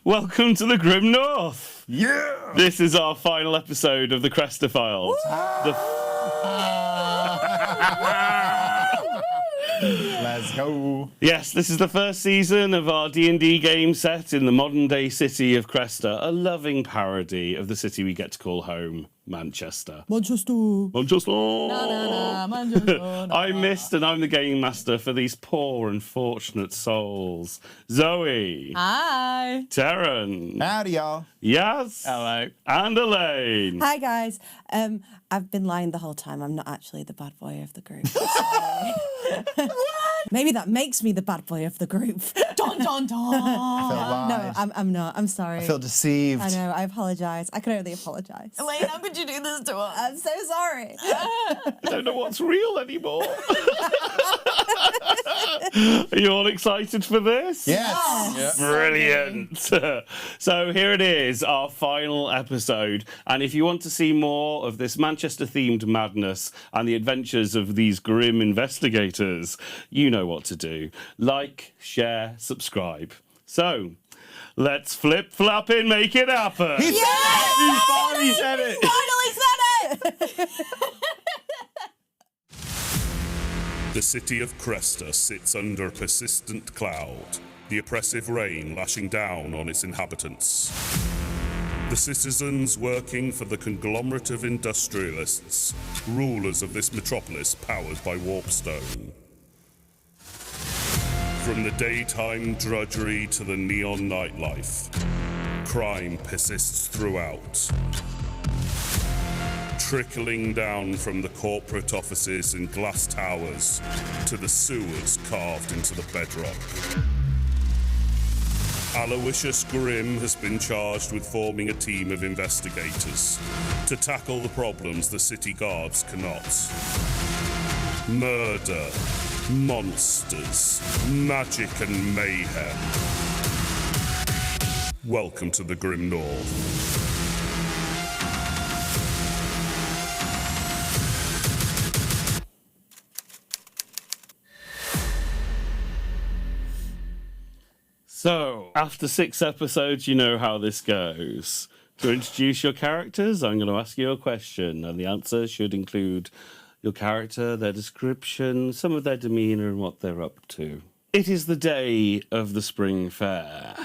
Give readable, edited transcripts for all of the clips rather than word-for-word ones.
Welcome to the Grimm North. Yeah! This is our final episode of the Cresta Files. Let's go. Yes, this is the first season of our D&D game set in the modern-day city of Cresta, a loving parody of the city we get to call home, Manchester. Manchester. Manchester. Manchester. I'm Mist, and I'm the game master for these poor, unfortunate souls. Zoe. Hi. Taryn. Howdy, y'all. Yas. Hello. And Elaine. Hi, guys. I've been lying the whole time. I'm not actually the bad boy of the group. Maybe that makes me the bad boy of the group. Dun, dun, dun. I feel lied. No, I'm not. I'm sorry. I feel deceived. I know. I apologise. I can only apologise. Elaine, how could you do this to us? I'm so sorry. I don't know what's real anymore. Are you all excited for this? Yes. Yeah. Brilliant. So here it is, our final episode. And if you want to see more of this Manchester-themed madness and the adventures of these Grimm investigators, you know what to do. Like, share, subscribe. So, let's flip-flop and make it happen. He He said it. Finally said it! The city of Cresta sits under persistent cloud, the oppressive rain lashing down on its inhabitants. The citizens working for the conglomerate of industrialists, rulers of this metropolis powered by Warpstone. From the daytime drudgery to the neon nightlife, crime persists throughout. Trickling down from the corporate offices and glass towers to the sewers carved into the bedrock. Aloysius Grimm has been charged with forming a team of investigators to tackle the problems the city guards cannot. Murder, monsters, magic and mayhem. Welcome to the Grimm North. So, after 6 episodes, you know how this goes. To introduce your characters, I'm going to ask you a question, and the answer should include your character, their description, some of their demeanour, and what they're up to. It is the day of the Spring Fare.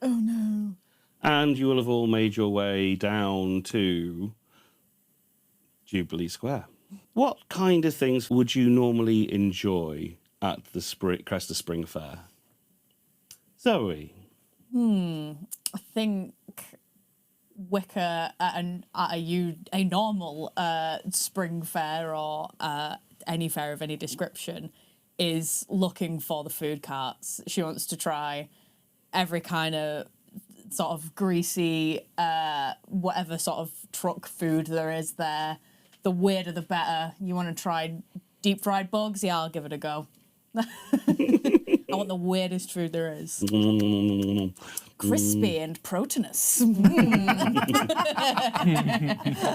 Oh, no. And you will have all made your way down to Jubilee Square. What kind of things would you normally enjoy at the Cresta Spring Fare? Zoe. I think Wicker at a normal spring fair or any fair of any description is looking for the food carts. She wants to try every kind of sort of greasy, whatever sort of truck food there is there. The weirder the better. You want to try deep fried bugs? Yeah, I'll give it a go. I want the weirdest food there is. Crispy and proteinous.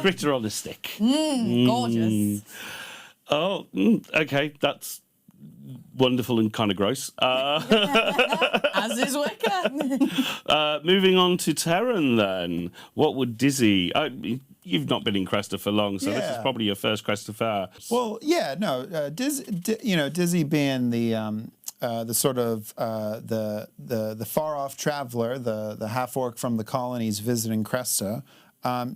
Critter on a stick. Gorgeous. Oh, okay, that's wonderful and kind of gross. As is Wicker. Moving on to Taryn then. What would Dizzy... you've not been in Cresta for long, so this is Yeah. probably your first Cresta Fair. Well, yeah, no. Dizzy being the sort of the far off traveler, the half orc from the colonies visiting Cresta.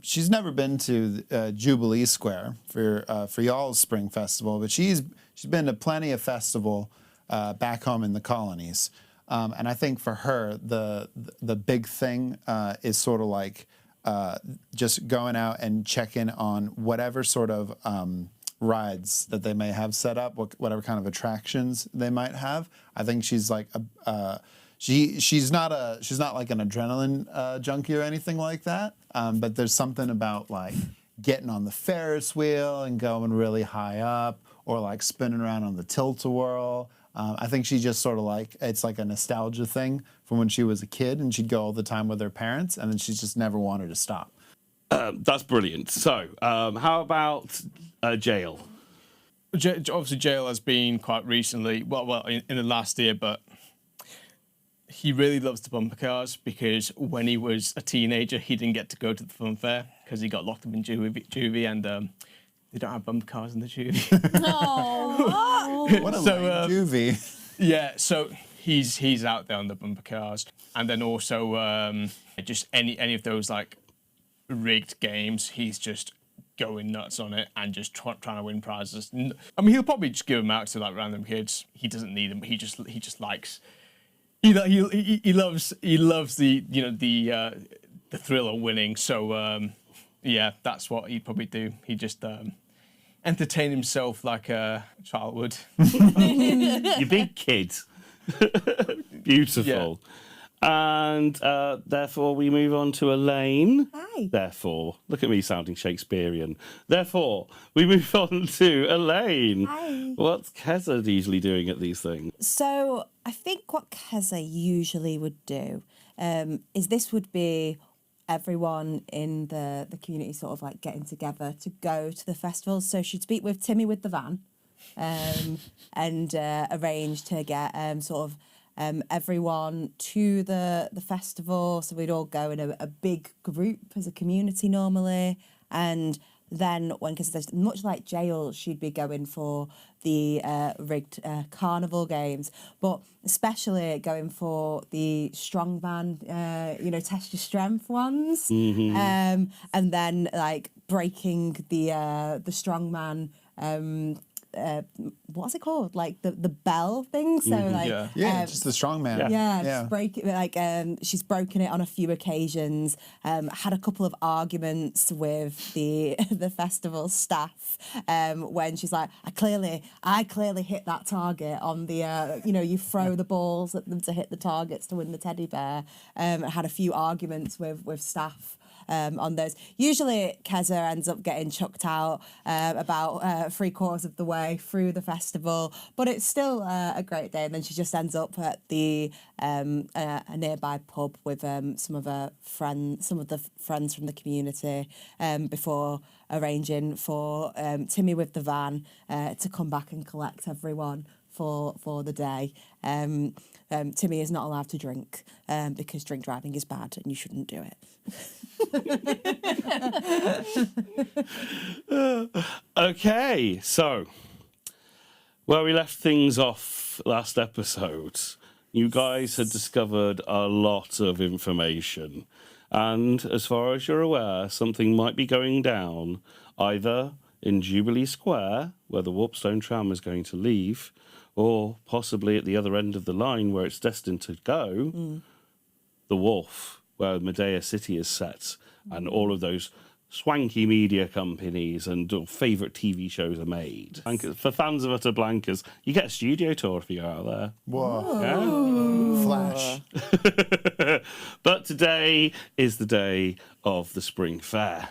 She's never been to Jubilee Square for y'all's spring festival, but she's been to plenty of festival back home in the colonies. And I think for her the big thing is sort of like just going out and checking on whatever sort of rides that they may have set up, whatever kind of attractions they might have. I think she's like she's not like an adrenaline junkie or anything like that. But there's something about like getting on the Ferris wheel and going really high up, or like spinning around on the tilt-a-whirl. I think she just sort of like, it's like a nostalgia thing from when she was a kid, and she'd go all the time with her parents, and then she's just never wanted to stop. That's brilliant. So, how about Jael? Obviously, Jael has been quite recently, well, in the last year, but he really loves the bumper cars because when he was a teenager, he didn't get to go to the fun fair because he got locked up in juvie and they don't have bumper cars in the juvie. What a So, lame juvie. Yeah, so he's out there on the bumper cars, and then also just any of those like rigged games, he's just going nuts on it and just trying to win prizes. I mean, he'll probably just give them out to like random kids. He doesn't need them. He just likes. He loves the the thrill of winning. So yeah, that's what he'd probably do. He just entertain himself like a child would. You big kid. Beautiful. And therefore we move on to Elaine. Hi. Therefore, look at me sounding Shakespearean. Therefore, we move on to Elaine. Hi. What's Keza usually doing at these things? So I think what Keza usually would do is this would be everyone in the community sort of like getting together to go to the festival. So she'd speak with Timmy with the van and arrange to get sort of everyone to the festival. So we'd all go in a big group as a community normally. And then because there's much like Jael, she'd be going for the rigged carnival games, but especially going for the strongman, test your strength ones. And then like breaking the strongman. What's it called? Like the bell thing. So like Just the strongman. just break it, like she's broken it on a few occasions. Had a couple of arguments with the festival staff when she's like, I clearly hit that target on the you throw the balls at them to hit the targets to win the teddy bear. Had a few arguments with staff. On those. Usually Keza ends up getting chucked out about 3/4 of the way through the festival, but it's still a great day. And then she just ends up at the a nearby pub with some of the friends from the community before arranging for Timmy with the van to come back and collect everyone for the day. Timmy is not allowed to drink because drink driving is bad and you shouldn't do it. Okay, so where we left things off last episode, you guys had discovered a lot of information. And as far as you're aware, something might be going down either in Jubilee Square, where the Warpstone tram is going to leave, or possibly at the other end of the line where it's destined to go, the Wharf, where Medea City is set, and all of those swanky media companies and favourite TV shows are made. And for fans of Utter Blankers, you get a studio tour if you go out there. Whoa. Flash. But today is the day of the Spring Fair.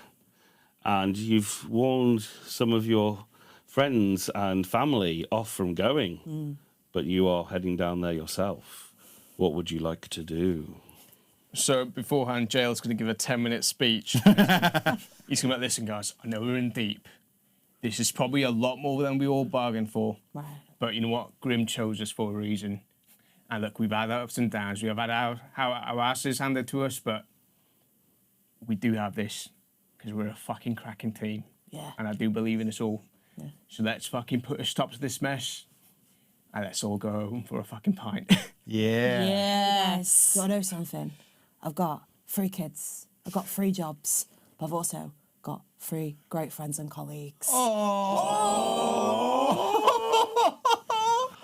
And you've warned some of your friends and family off from going, but you are heading down there yourself. What would you like to do? So beforehand, Jael's going to give a 10-minute speech. He's going to be like, listen, guys, I know we're in deep. This is probably a lot more than we all bargained for. Right. But you know what? Grimm chose us for a reason. And look, we've had our ups and downs. We have had our asses handed to us, but we do have this because we're a fucking cracking team. Yeah. And I do believe in us all. Yeah. So let's fucking put a stop to this mess. And let's all go home for a fucking pint. Yeah. Yes. You want to know something? I've got 3 kids. I've got 3 jobs. But I've also got 3 great friends and colleagues. Oh,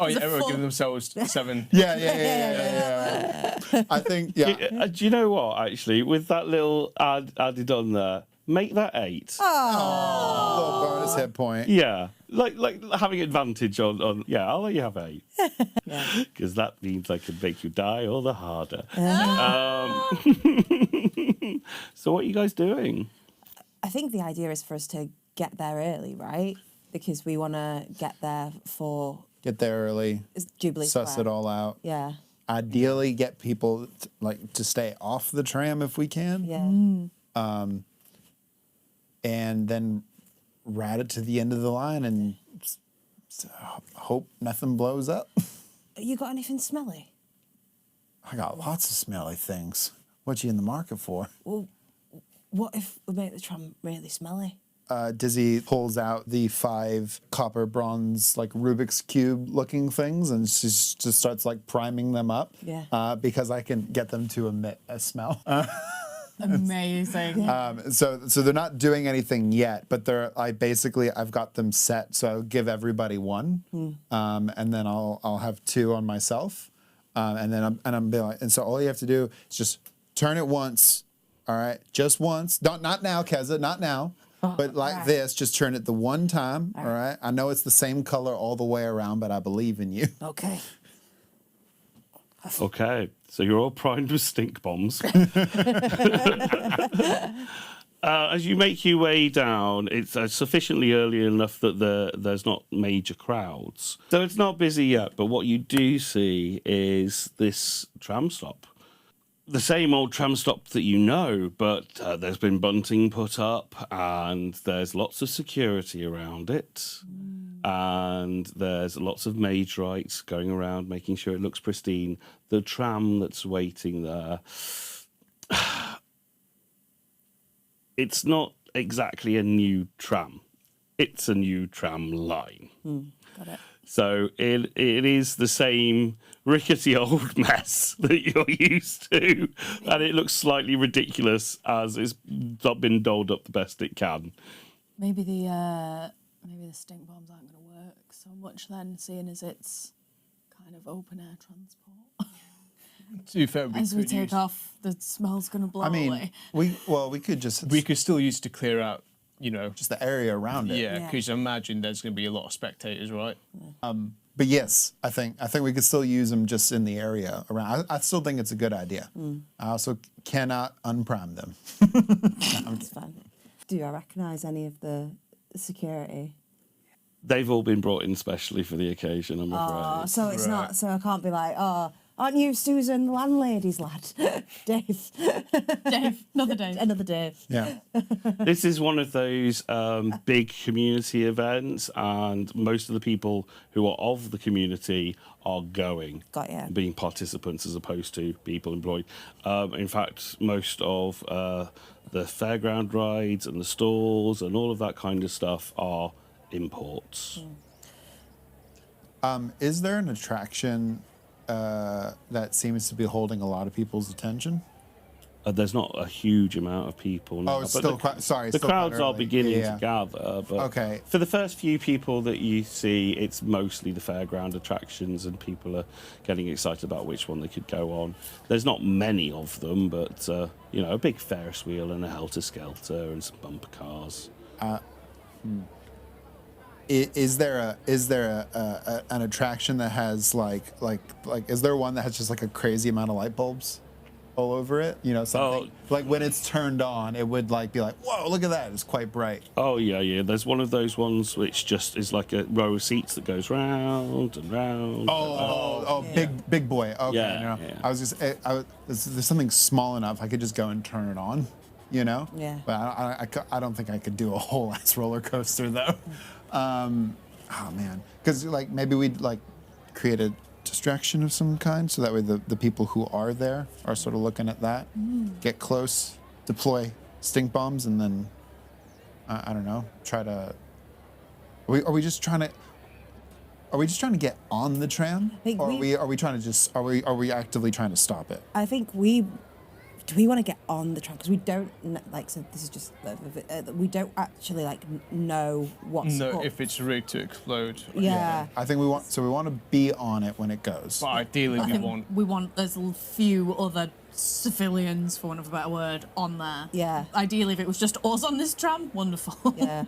yeah, everyone giving themselves 7. Yeah. I think, Do you know what, actually, with that little added on there, make that 8. little bonus hit point. Yeah, like having advantage on I'll let you have 8. Because that means I can make you die all the harder. So what are you guys doing? I think the idea is for us to get there early, right? Because we want to get there for Get there early, Jubilee suss Square. it all out. Yeah. Ideally, get people to stay off the tram if we can. Yeah. And then rat it to the end of the line and hope nothing blows up. You got anything smelly? I got lots of smelly things. What you in the market for? Well, what if we make the tram really smelly? Dizzy pulls out the 5 copper bronze like Rubik's Cube looking things and she just starts like priming them up. Yeah. Because I can get them to emit a smell. Amazing. So they're not doing anything yet, but I've got them set. So I'll give everybody 1, and then I'll have 2 on myself, and so all you have to do is just turn it once, all right, just once. Not now, Keza, not now, but like right. this, just turn it the one time, all right. I know it's the same color all the way around, but I believe in you. Okay. Okay, so you're all primed with stink bombs. As you make your way down, it's sufficiently early enough that there's not major crowds. So it's not busy yet, but what you do see is this tram stop. The same old tram stop that you know, but there's been bunting put up and there's lots of security around it. And there's lots of mage rights going around, making sure it looks pristine. The tram that's waiting there, it's not exactly a new tram. It's a new tram line. Got it. So it is the same rickety old mess that you're used to, and it looks slightly ridiculous as it's been dolled up the best it can. Maybe the stink bombs aren't going to work so much then, seeing as it's kind of open air transport. To be fair, As we take off, the smell's going to blow I mean, away. we could still use to clear out, just the area around it. yeah, because imagine there's going to be a lot of spectators, right? But yes, I think we could still use them just in the area around. I still think it's a good idea. I also cannot unprime them. That's fine. Do I recognise any of the security? They've all been brought in specially for the occasion, I'm Oh, afraid. so it's not. So I can't be like, oh, aren't you Susan, the landlady's lad? Dave. Dave, another Dave. Another Dave. Yeah. This is one of those big community events, and most of the people who are of the community are going, Got ya. being participants as opposed to people employed. In fact, most of the fairground rides and the stalls and all of that kind of stuff are imports. Is there an attraction that seems to be holding a lot of people's attention? There's not a huge amount of people now. Oh, it's but still quite, sorry. the still quite crowds are early. beginning Yeah. to gather, but Okay. for the first few people that you see, it's mostly the fairground attractions, and people are getting excited about which one they could go on. There's not many of them, but a big Ferris wheel and a Helter Skelter and some bumper cars. Is there an attraction that has like is there one that has just like a crazy amount of light bulbs all over it? Something like when it's turned on, it would like be like, whoa, look at that! It's quite bright. Oh yeah. There's one of those ones which just is like a row of seats that goes round and round. Big boy. Okay, Yeah, no. yeah. I was just there's something small enough I could just go and turn it on, Yeah. But I don't think I could do a whole ass roller coaster though. Oh man, because like maybe we'd like create a distraction of some kind, so that way the people who are there are sort of looking at that, get close, deploy stink bombs, and then I don't know, try to. Are we just trying to get on the tram, think or we- are we actively trying to stop it? I think do we want to get on the tram? Because we don't, so this is just, we don't actually, know what's No, up. if it's rigged to explode. Yeah. I think we want to be on it when it goes. But ideally, We want there's a few other civilians, for want of a better word, on there. Yeah. Ideally, if it was just us on this tram, wonderful. Yeah.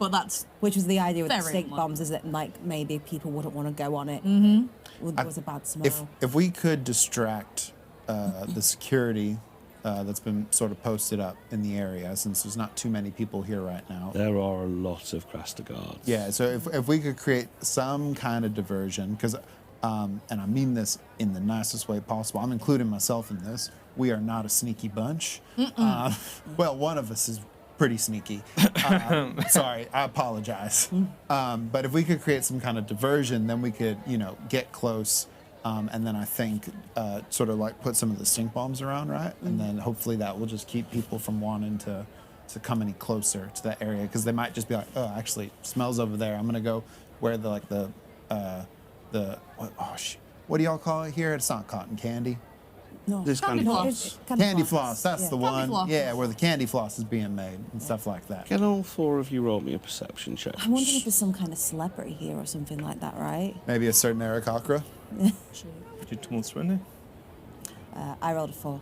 But that's Which was the idea with the Very stink much. bombs, is that, maybe people wouldn't want to go on it. Mm-hmm. There was a bad smell. If we could distract the security that's been sort of posted up in the area, since there's not too many people here right now. There are a lot of Cresta guards. Yeah, so if we could create some kind of diversion, because, and I mean this in the nicest way possible, I'm including myself in this, we are not a sneaky bunch. Well, one of us is pretty sneaky. Sorry, I apologize. But if we could create some kind of diversion, then we could, get close, and then I think sort of like put some of the stink bombs around, right? And then hopefully that will just keep people from wanting to come any closer to that area, because they might just be like, oh, actually, it smells over there. I'm gonna go where what do y'all call it here? It's not cotton candy. No. There's candy floss. Candy floss, that's the one. floss. Yeah, where the candy floss is being made and stuff like that. Can all four of you roll me a perception check? I'm wondering if there's some kind of celebrity here or something like that, right? Maybe a certain Eric Akra. Did Thomas Swinley? I rolled a 4.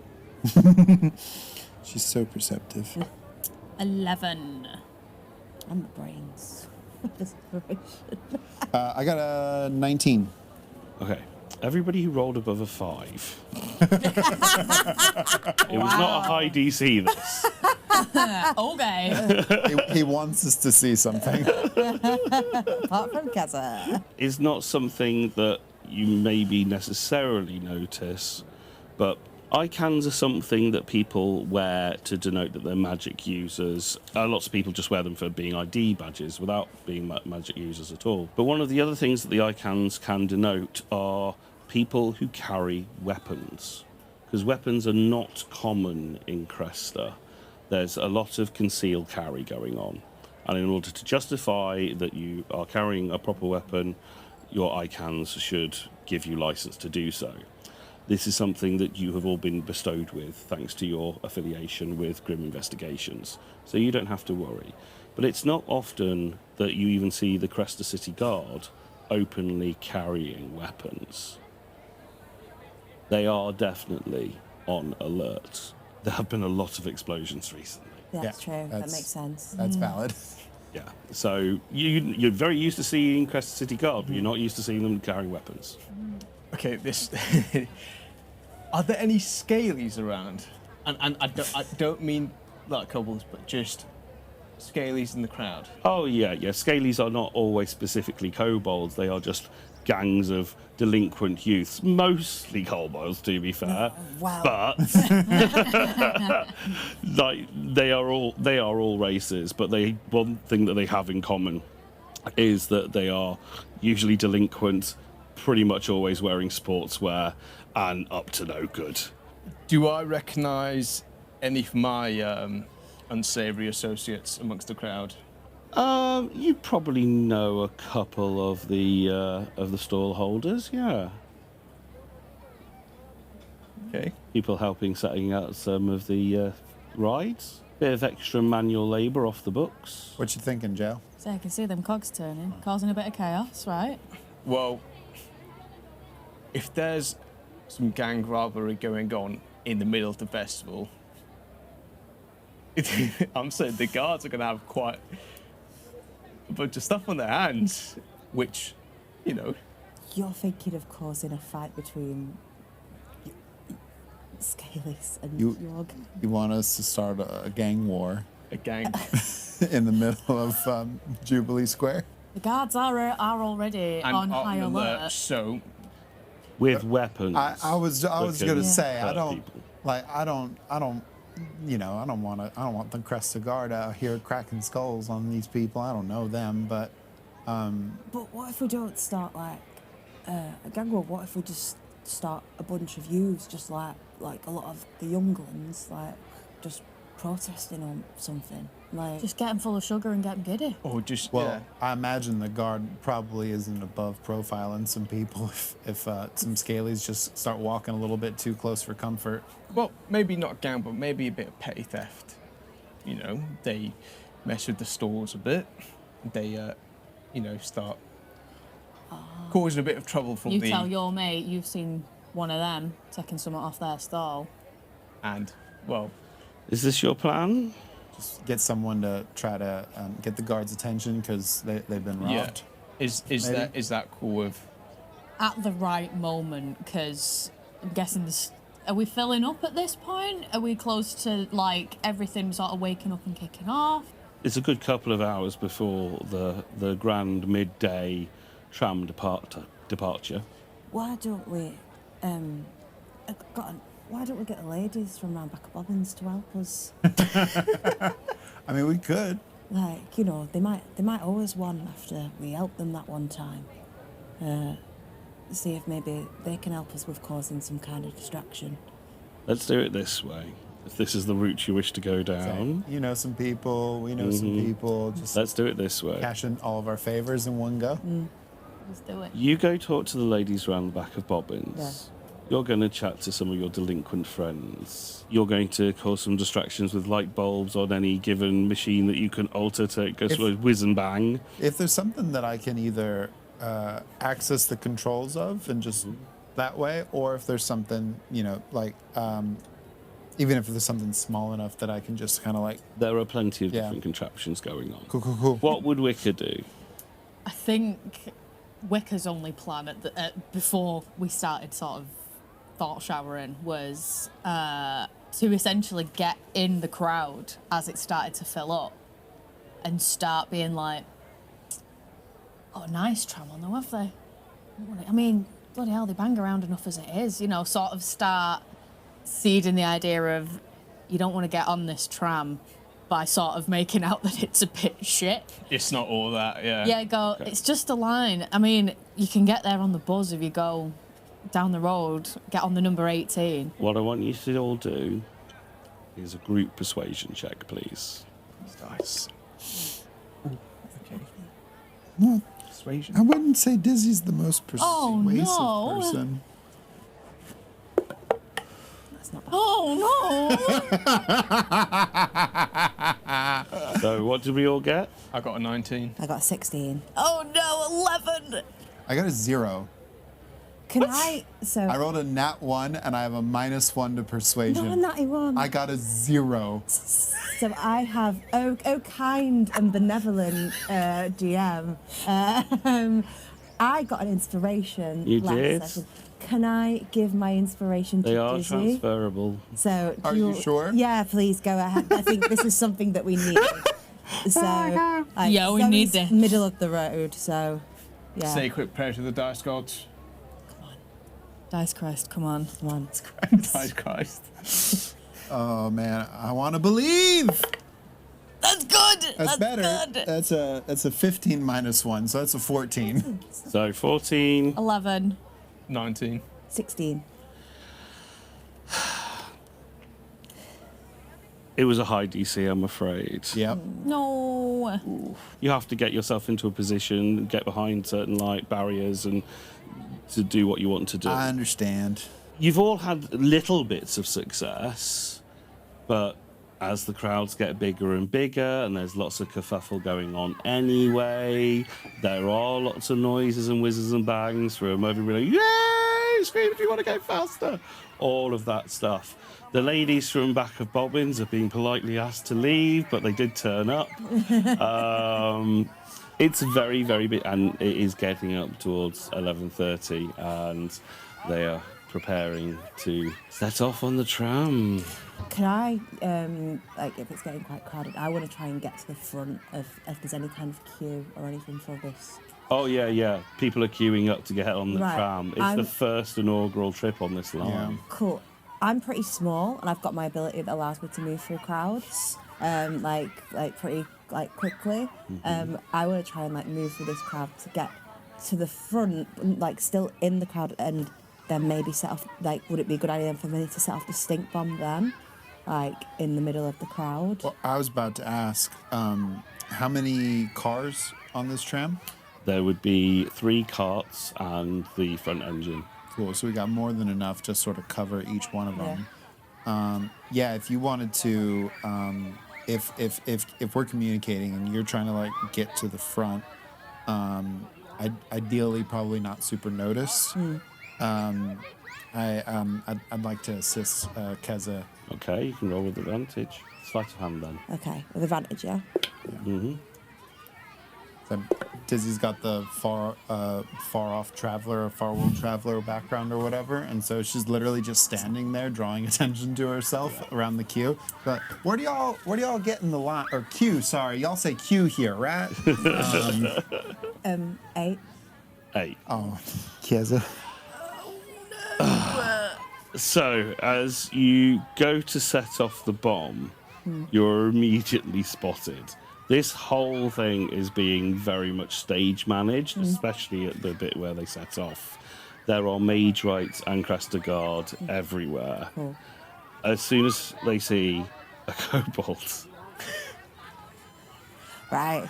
She's so perceptive. 11. I'm the brains. I got a 19. Okay. Everybody who rolled above a 5. It was not a high DC, this. Okay. He wants us to see something. Apart from Kazza. Is not something that you maybe necessarily notice, but icons are something that people wear to denote that they're magic users. Lots of people just wear them for being ID badges without being magic users at all. But one of the other things that the icons can denote are people who carry weapons, because weapons are not common in Cresta. There's a lot of concealed carry going on, and in order to justify that you are carrying a proper weapon, your icons should give you license to do so. This is something that you have all been bestowed with thanks to your affiliation with Grimm Investigations, so you don't have to worry. But it's not often that you even see the Cresta City Guard openly carrying weapons. They are definitely on alert. There have been a lot of explosions recently. That's true. That makes sense. That's valid. Yeah, so you're very used to seeing Cresta City Guard, but you're not used to seeing them carrying weapons. Okay, this. Are there any scalies around? And I don't mean like kobolds, but just scalies in the crowd. Oh yeah. Scalies are not always specifically kobolds. They are just gangs of delinquent youths, mostly kobolds to be fair. Wow. But like they are all races. But one thing that they have in common is that they are usually delinquent, pretty much always wearing sportswear, and up to no good. Do I recognise any of my unsavoury associates amongst the crowd? You probably know a couple of the stall holders, yeah. Okay. People helping setting out some of the rides. Bit of extra manual labour off the books. What you thinking, Jael? So I can see them cogs turning, causing a bit of chaos, right? Well, if there's some gang rivalry going on in the middle of the festival, I'm saying the guards are going to have quite a bunch of stuff on their hands, which, you know. You're thinking of causing a fight between Scalies and Yorg. You want us to start a gang war A gang. in the middle of Jubilee Square? The guards are already and on high alert. So, With weapons. I was gonna say I hurt don't people. like I don't want the Cresta Guard out here cracking skulls on these people. I don't know them, but But what if we don't start like a gang war? What if we just start a bunch of youths, just like a lot of the younglings, like just protesting or something? Like Just get them full of sugar and get them giddy. or just, well, yeah. I imagine the guard probably isn't above profiling some people if some scalies just start walking a little bit too close for comfort. Well, maybe not gang, but maybe a bit of petty theft. You know, they mess with the stores a bit. They, start causing a bit of trouble from You the... tell your mate you've seen one of them taking something off their stall. And, well, Is this your plan? Just get someone to try to get the guards' attention because they've been robbed. yeah. Is that cool with... At the right moment, because I'm guessing this. Are we filling up at this point? Are we close to like everything sort of waking up and kicking off? It's a good couple of hours before the grand midday tram departure. why don't we why don't we get the ladies from round back of Bobbins to help us? I mean, we could. Like, they might owe us one after we helped them that one time. see if maybe they can help us with causing some kind of distraction. Let's do it this way. If this is the route you wish to go down, You know some people, we know some people. Just let's do it this way. cash in all of our favors in one go. Let's do it. You go talk to the ladies round the back of Bobbins. Yeah. You're going to chat to some of your delinquent friends. You're going to cause some distractions with light bulbs on any given machine that you can alter to go sort of whiz and bang. If there's something that I can either access the controls of and just that way, or if there's something, you know, like even if there's something small enough that I can just kind of like, There are plenty of Yeah. different contraptions going on. cool. What would Wicker do? I think Wicker's only plan before we started sort of thought showering was to essentially get in the crowd as it started to fill up and start being like, oh, nice tram on though, have they? I mean, bloody hell, they bang around enough as it is, you know, sort of start seeding the idea of you don't want to get on this tram by sort of making out that it's a bit shit. It's not all that, yeah. Yeah, go, it's just a line. I mean, you can get there on the buzz if you go down the road, get on the number 18. What I want you to all do is a group persuasion check, please. Nice. Persuasion. I wouldn't say Dizzy's the most persuasive Oh, no. person. That's not bad. Oh, no! So what did we all get? I got a 19. I got a 16. Oh, no, 11! I got a 0. Can I? So I rolled a nat 1 and I have a -1 to persuasion. no, not one. I got a 0. So I have kind and benevolent DM. I got an inspiration. You last did? session. Can I give my inspiration They to are Dizzy? transferable. So Are you sure? Yeah, please go ahead. I think this is something that we need. So like, Yeah, we need Zoe's this. middle of the road. So yeah. Say a quick prayer to the dice gods. Dice Christ, come on. Come on. Dice Christ. Oh man, I want to believe. That's good! That's better. good! That's a 15 -1, so that's a 14. So 14. 11. 19. 16. It was a high DC, I'm afraid. Yep. No. You have to get yourself into a position, get behind certain light barriers, and to do what you want to do. I understand. You've all had little bits of success, but as the crowds get bigger and bigger, and there's lots of kerfuffle going on anyway, there are lots of noises and whizzes and bangs from everybody. Yay! Scream if you want to go faster. All of that stuff. The ladies from back of Bobbins are being politely asked to leave, but they did turn up. It's very, very big, and it is getting up towards 11:30, and they are preparing to set off on the tram. Can I, like, if it's getting quite crowded, I want to try and get to the front of if there's any kind of queue or anything for this. Oh, yeah. People are queuing up to get on the Right. tram. It's I'm- the first inaugural trip on this line. Yeah. Cool. I'm pretty small, and I've got my ability that allows me to move through crowds, like pretty quickly. I want to try and move through this crowd to get to the front, still in the crowd, and then maybe set off. Would it be a good idea for me to set off the stink bomb then, in the middle of the crowd? Well, I was about to ask, how many cars on this tram? There would be 3 carts and the front engine. Cool. So we got more than enough to sort of cover each one of them. Yeah. If you wanted to, if we're communicating and you're trying to get to the front, ideally probably not super notice. I'd like to assist Keza. Okay, you can roll with advantage. Sleight of hand then. Okay, with advantage, yeah. So Dizzy's got the far off traveler or far world traveler background or whatever, and so she's literally just standing there drawing attention to herself around the queue. But where do y'all get in the line or queue? Sorry, y'all say queue here, right? 8. 8. Oh, Keza. So, as you go to set off the bomb, you're immediately spotted. This whole thing is being very much stage managed, especially at the bit where they set off. there are mage rights and Cresta guard everywhere. Cool. As soon as they see a kobold, Right.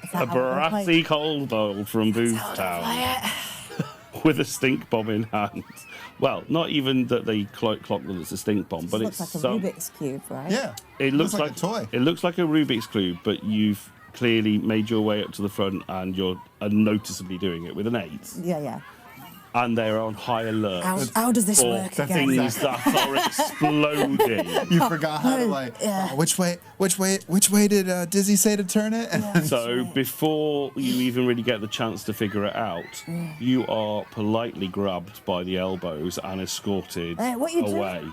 Is that a how we're gonna play? brassy kobold from Boothstown with a stink bomb in hand. Well, not even that they clock that it's a stink bomb, but This it's looks like a Rubik's Cube, right? Yeah. It looks like a toy. It looks like a Rubik's Cube, but you've clearly made your way up to the front and you're noticeably doing it with an 8. Yeah. And they're on high alert How does this for work again? things that are exploding. You forgot how to like. Yeah. Oh, which way did Dizzy say to turn it? And So before you even really get the chance to figure it out, you are politely grabbed by the elbows and escorted What are you away.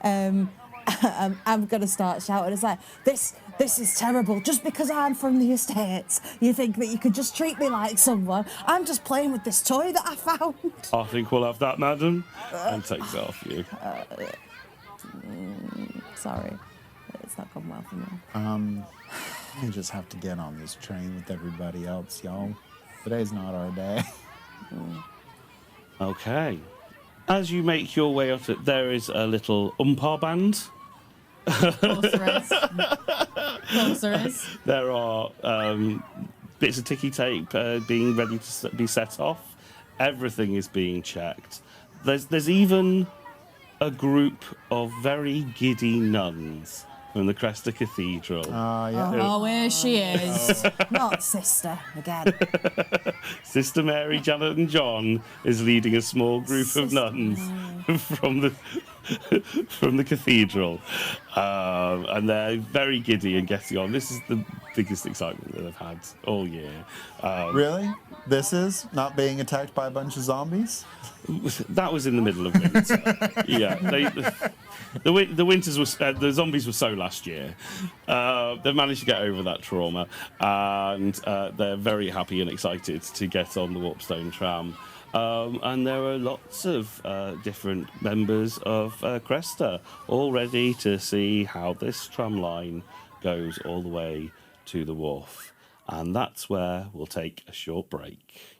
doing? I'm gonna start shouting. It's like this is terrible. Just because I'm from the estates, you think that you could just treat me like someone? I'm just playing with this toy that I found. I think we'll have that, madam. And takes it off you. Sorry, it's not gone well for me. we just have to get on this train with everybody else, y'all. Today's not our day. Okay. As you make your way up, there is a little umpire band. Of course there is. Of course there is. There are bits of ticky tape being ready to be set off. Everything is being checked. There's even a group of very giddy nuns from the Cresta Cathedral. Yeah. Oh, here she is. Not sister again. Sister Mary, Janet, and John is leading a small group of nuns from the cathedral, and they're very giddy and getting on. This is the biggest excitement that I've had all year. Really? This is not being attacked by a bunch of zombies? That was in the middle of winter. Yeah, the winters was the zombies were so last year. They've managed to get over that trauma, and they're very happy and excited to get on the Warpstone tram. And there are lots of different members of Cresta all ready to see how this tram line goes all the way to the wharf. And that's where we'll take a short break.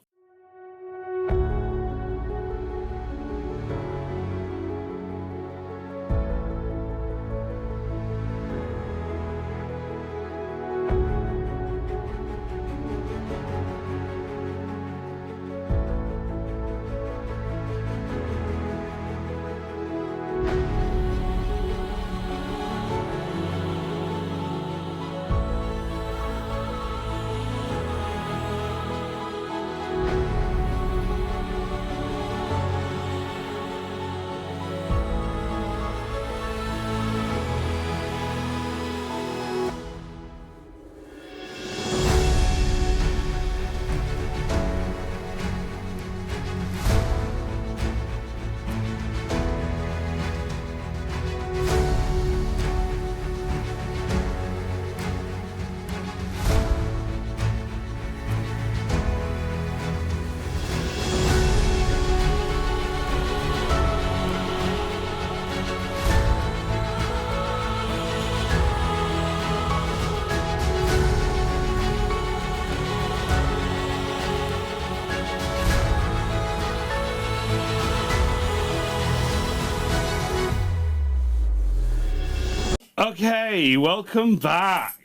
Okay, welcome back.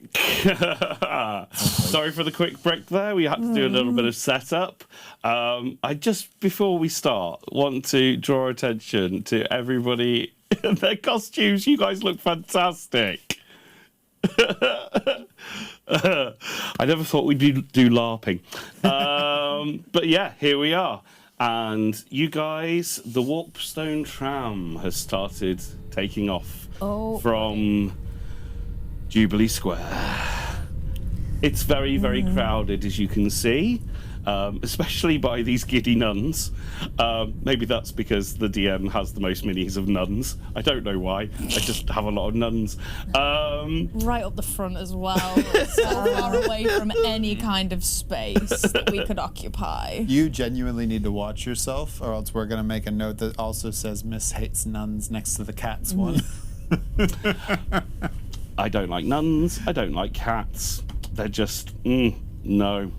Sorry for the quick break there. We had to do a little bit of setup. I just, before we start, want to draw attention to everybody and their costumes. You guys look fantastic. I never thought we'd do LARPing. But yeah, here we are. And you guys, the Warpstone tram has started taking off from Jubilee Square. It's very, very crowded, as you can see, especially by these giddy nuns. Maybe that's because the DM has the most minis of nuns. I don't know why. I just have a lot of nuns. Right up the front as well. So far away from any kind of space that we could occupy. You genuinely need to watch yourself, or else we're going to make a note that also says Miss hates nuns next to the cats one. I don't like nuns. I don't like cats. They're just, no.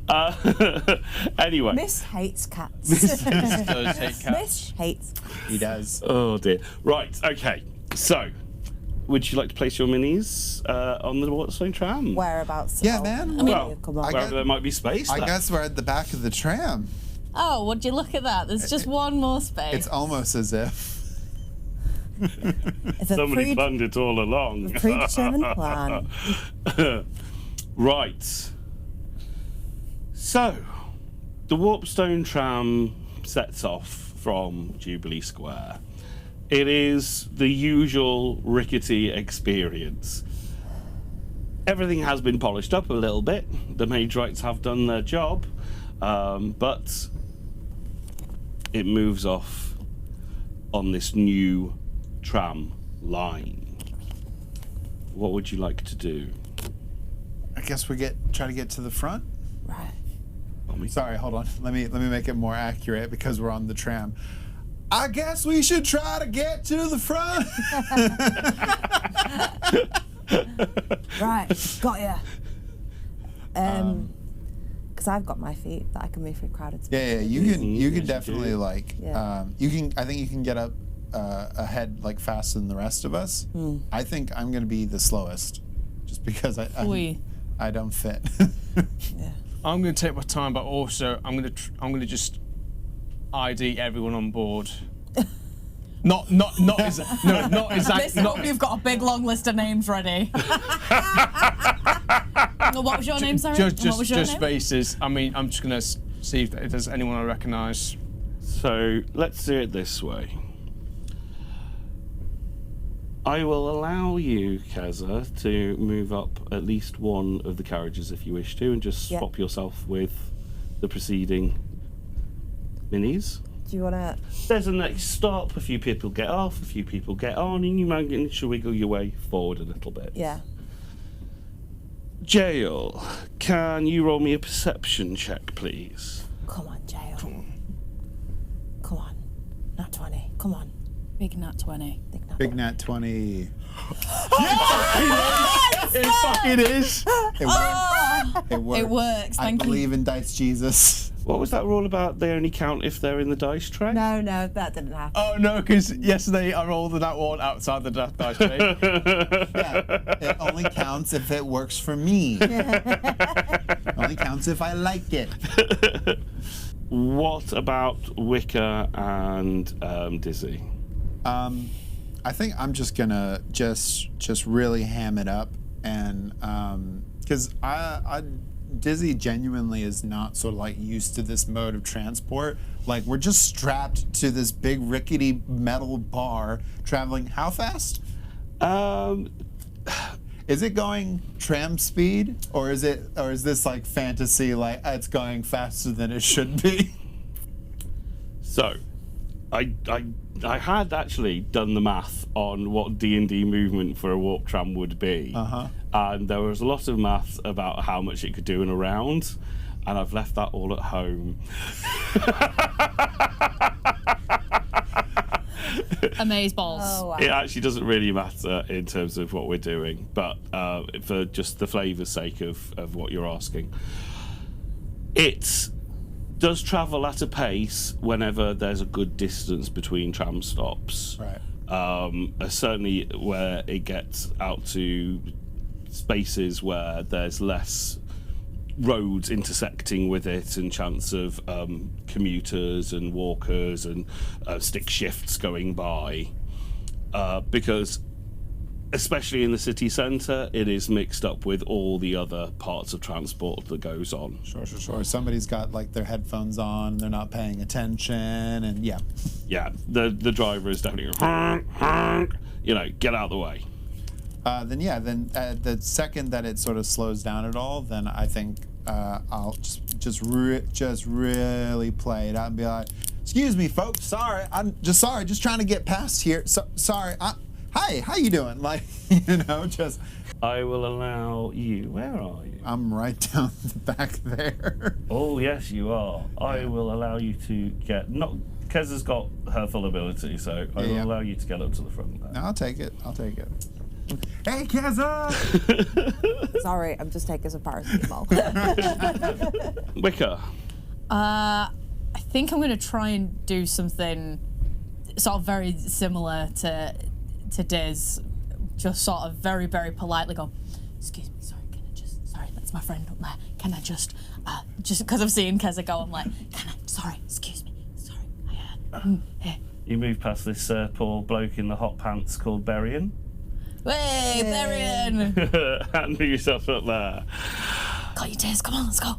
Anyway. Miss hates cats. Does hate cats. Miss hates cats. He does. Oh dear. Right. Okay. So, would you like to place your minis on the Warpstone tram? Whereabouts? Yeah, Oh, man. Well, come on. wherever there might be space. I there. guess we're at the back of the tram. Oh, would you look at that? There's just one more space. It's almost as if. It's a Somebody planned it all along. predetermined plan. Right. So, the Warpstone tram sets off from Jubilee Square. It is the usual rickety experience. Everything has been polished up a little bit. The Maidrites have done their job, but it moves off on this new tram line. What would you like to do? I guess we try to get to the front. Right. Sorry, hold on. Let me make it more accurate because we're on the tram. I guess we should try to get to the front. Right. Got ya. Because I've got my feet that I can move through crowded space. Yeah, you can Yes, you definitely do. like Yeah. you can. I think you can get up ahead like faster than the rest of us. I think I'm gonna be the slowest, just because I don't fit. Yeah. I'm going to take my time, but also I'm going to just ID everyone on board. Not exactly. Hope you've got a big long list of names ready. What was your name, sorry? What was your Just name? faces. I mean, I'm just going to see if there's anyone I recognise. So let's do it this way. I will allow you, Keza, to move up at least one of the carriages if you wish to, and just Yeah. swap yourself with the preceding minis. Do you want to? There's a next stop, a few people get off, a few people get on, and you manage to wiggle your way forward a little bit. Yeah. Jael, can you roll me a perception check, please? Come on, Jael. Come on. Not 20. Come on. Big nat 20. Big Nat 20. It fucking is. It works. It works. It works, I thank you. believe in Dice Jesus. What was that rule about? They only count if they're in the dice tray? No, that didn't happen. Oh no, because yesterday I rolled that one outside the dice tray. Yeah, it only counts if it works for me. It only counts if I like it. What about Wicca and Dizzy? I think I'm just gonna just really ham it up, and because I Dizzy genuinely is not sort of like used to this mode of transport. Like we're just strapped to this big rickety metal bar, traveling how fast? Is it going tram speed, or is this like fantasy? Like it's going faster than it should be. So, I had actually done the math on what D&D movement for a warp tram would be, and there was a lot of math about how much it could do in a round, and I've left that all at home. Amazeballs. Oh, wow. It actually doesn't really matter in terms of what we're doing, but for just the flavour's sake of what you're asking, it does travel at a pace whenever there's a good distance between tram stops. Right. Certainly where it gets out to spaces where there's less roads intersecting with it and chance of commuters and walkers and stick shifts going by. Because especially in the city centre, it is mixed up with all the other parts of transport that goes on. Sure. Somebody's got like their headphones on, they're not paying attention, and yeah. Yeah, the driver is definitely honk, honk, get out of the way. Then the second that it sort of slows down at all, then I think I'll just really play it out and be like, "Excuse me, folks. Sorry, just trying to get past here. Sorry. Hi, how you doing?" Like, just. I will allow you. Where are you? I'm right down the back there. Oh yes, you are. I will allow you to get. Not Kez has got her full ability, so I will Yeah. allow you to get up to the front there. No, I'll take it. Hey, Keza! Sorry, I'm just taking some paracetamol. Wicker. I think I'm going to try and do something sort of very similar to Diz. Just sort of very, very politely go, excuse me, sorry, can I just, sorry, that's my friend up there. Can I just because I've seen Keza go, I'm like, sorry, excuse me, sorry. Here. You move past this poor bloke in the hot pants called Berrien. Hey, Barian! And yourself up there. Got your Diz, come on, let's go.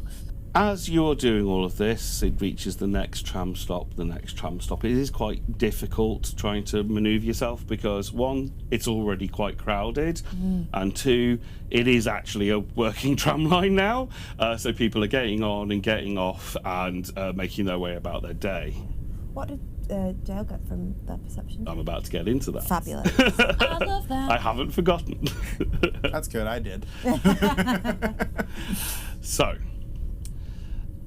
As you're doing all of this, it reaches the next tram stop, It is quite difficult trying to manoeuvre yourself because, one, it's already quite crowded, and two, it is actually a working tram line now, so people are getting on and getting off and making their way about their day. What did Jael get from that perception? I'm about to get into that. Fabulous. I love that. I haven't forgotten. That's good, I did. So,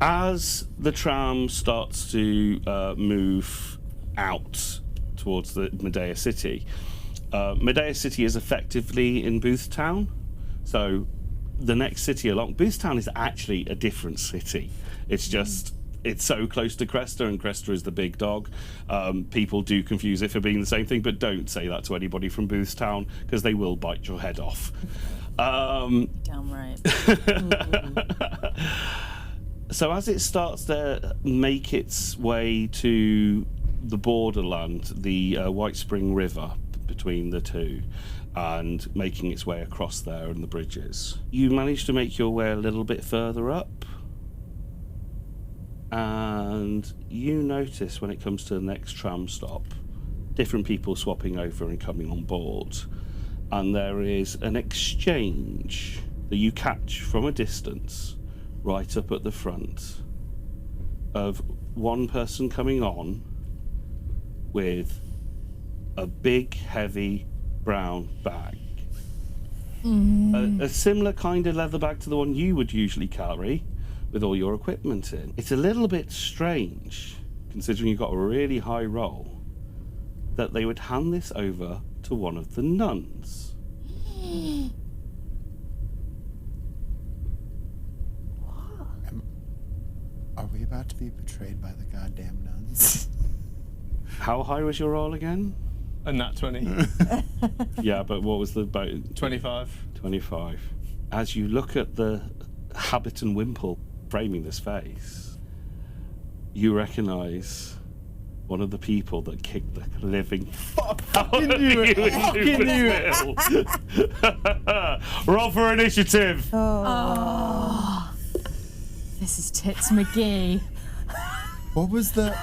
as the tram starts to move out towards the Medea City, Medea City is effectively in Boothstown. So, the next city along, Boothstown is actually a different city. It's just, it's so close to Cresta, and Cresta is the big dog. People do confuse it for being the same thing, but don't say that to anybody from Boothstown because they will bite your head off. Damn right. So as it starts to make its way to the borderland, the White Spring River between the two, and making its way across there and the bridges, you manage to make your way a little bit further up, and you notice when it comes to the next tram stop, different people swapping over and coming on board, and there is an exchange that you catch from a distance right up at the front of one person coming on with a big, heavy brown bag. A similar kind of leather bag to the one you would usually carry with all your equipment in. It's a little bit strange, considering you've got a really high roll, that they would hand this over to one of the nuns. Are we about to be betrayed by the goddamn nuns? How high was your roll again? And that 20. Yeah, but what was the about 25. 25. As you look at the habit and wimple framing this face, you recognise one of the people that kicked the living fuck out of you into Roll for initiative. This is Tits McGee. What was the...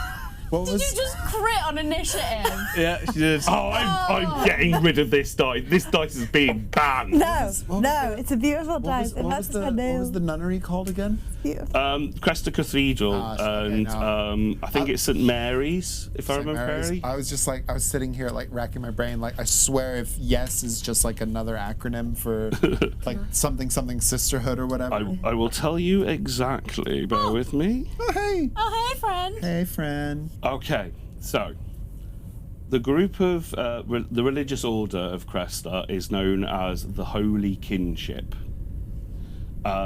What Did was... you just crit on initiative? Yeah, she did. Oh, I'm getting rid of this dice. This dice is being banned. No, it's a beautiful dice. It What matches was my nails. the nunnery called again? Beautiful. Cresta Cathedral, okay, and I think it's St Mary's, if I St. remember Mary's. correctly. I was just like, I was sitting here like racking my brain. Like, I swear if YES is just like another acronym for like something sisterhood or whatever. I will tell you exactly. Bear with me. Oh, hey. Oh, hey, friend. Hey, friend. Okay, so the group of the religious order of Cresta is known as the Holy Kinship.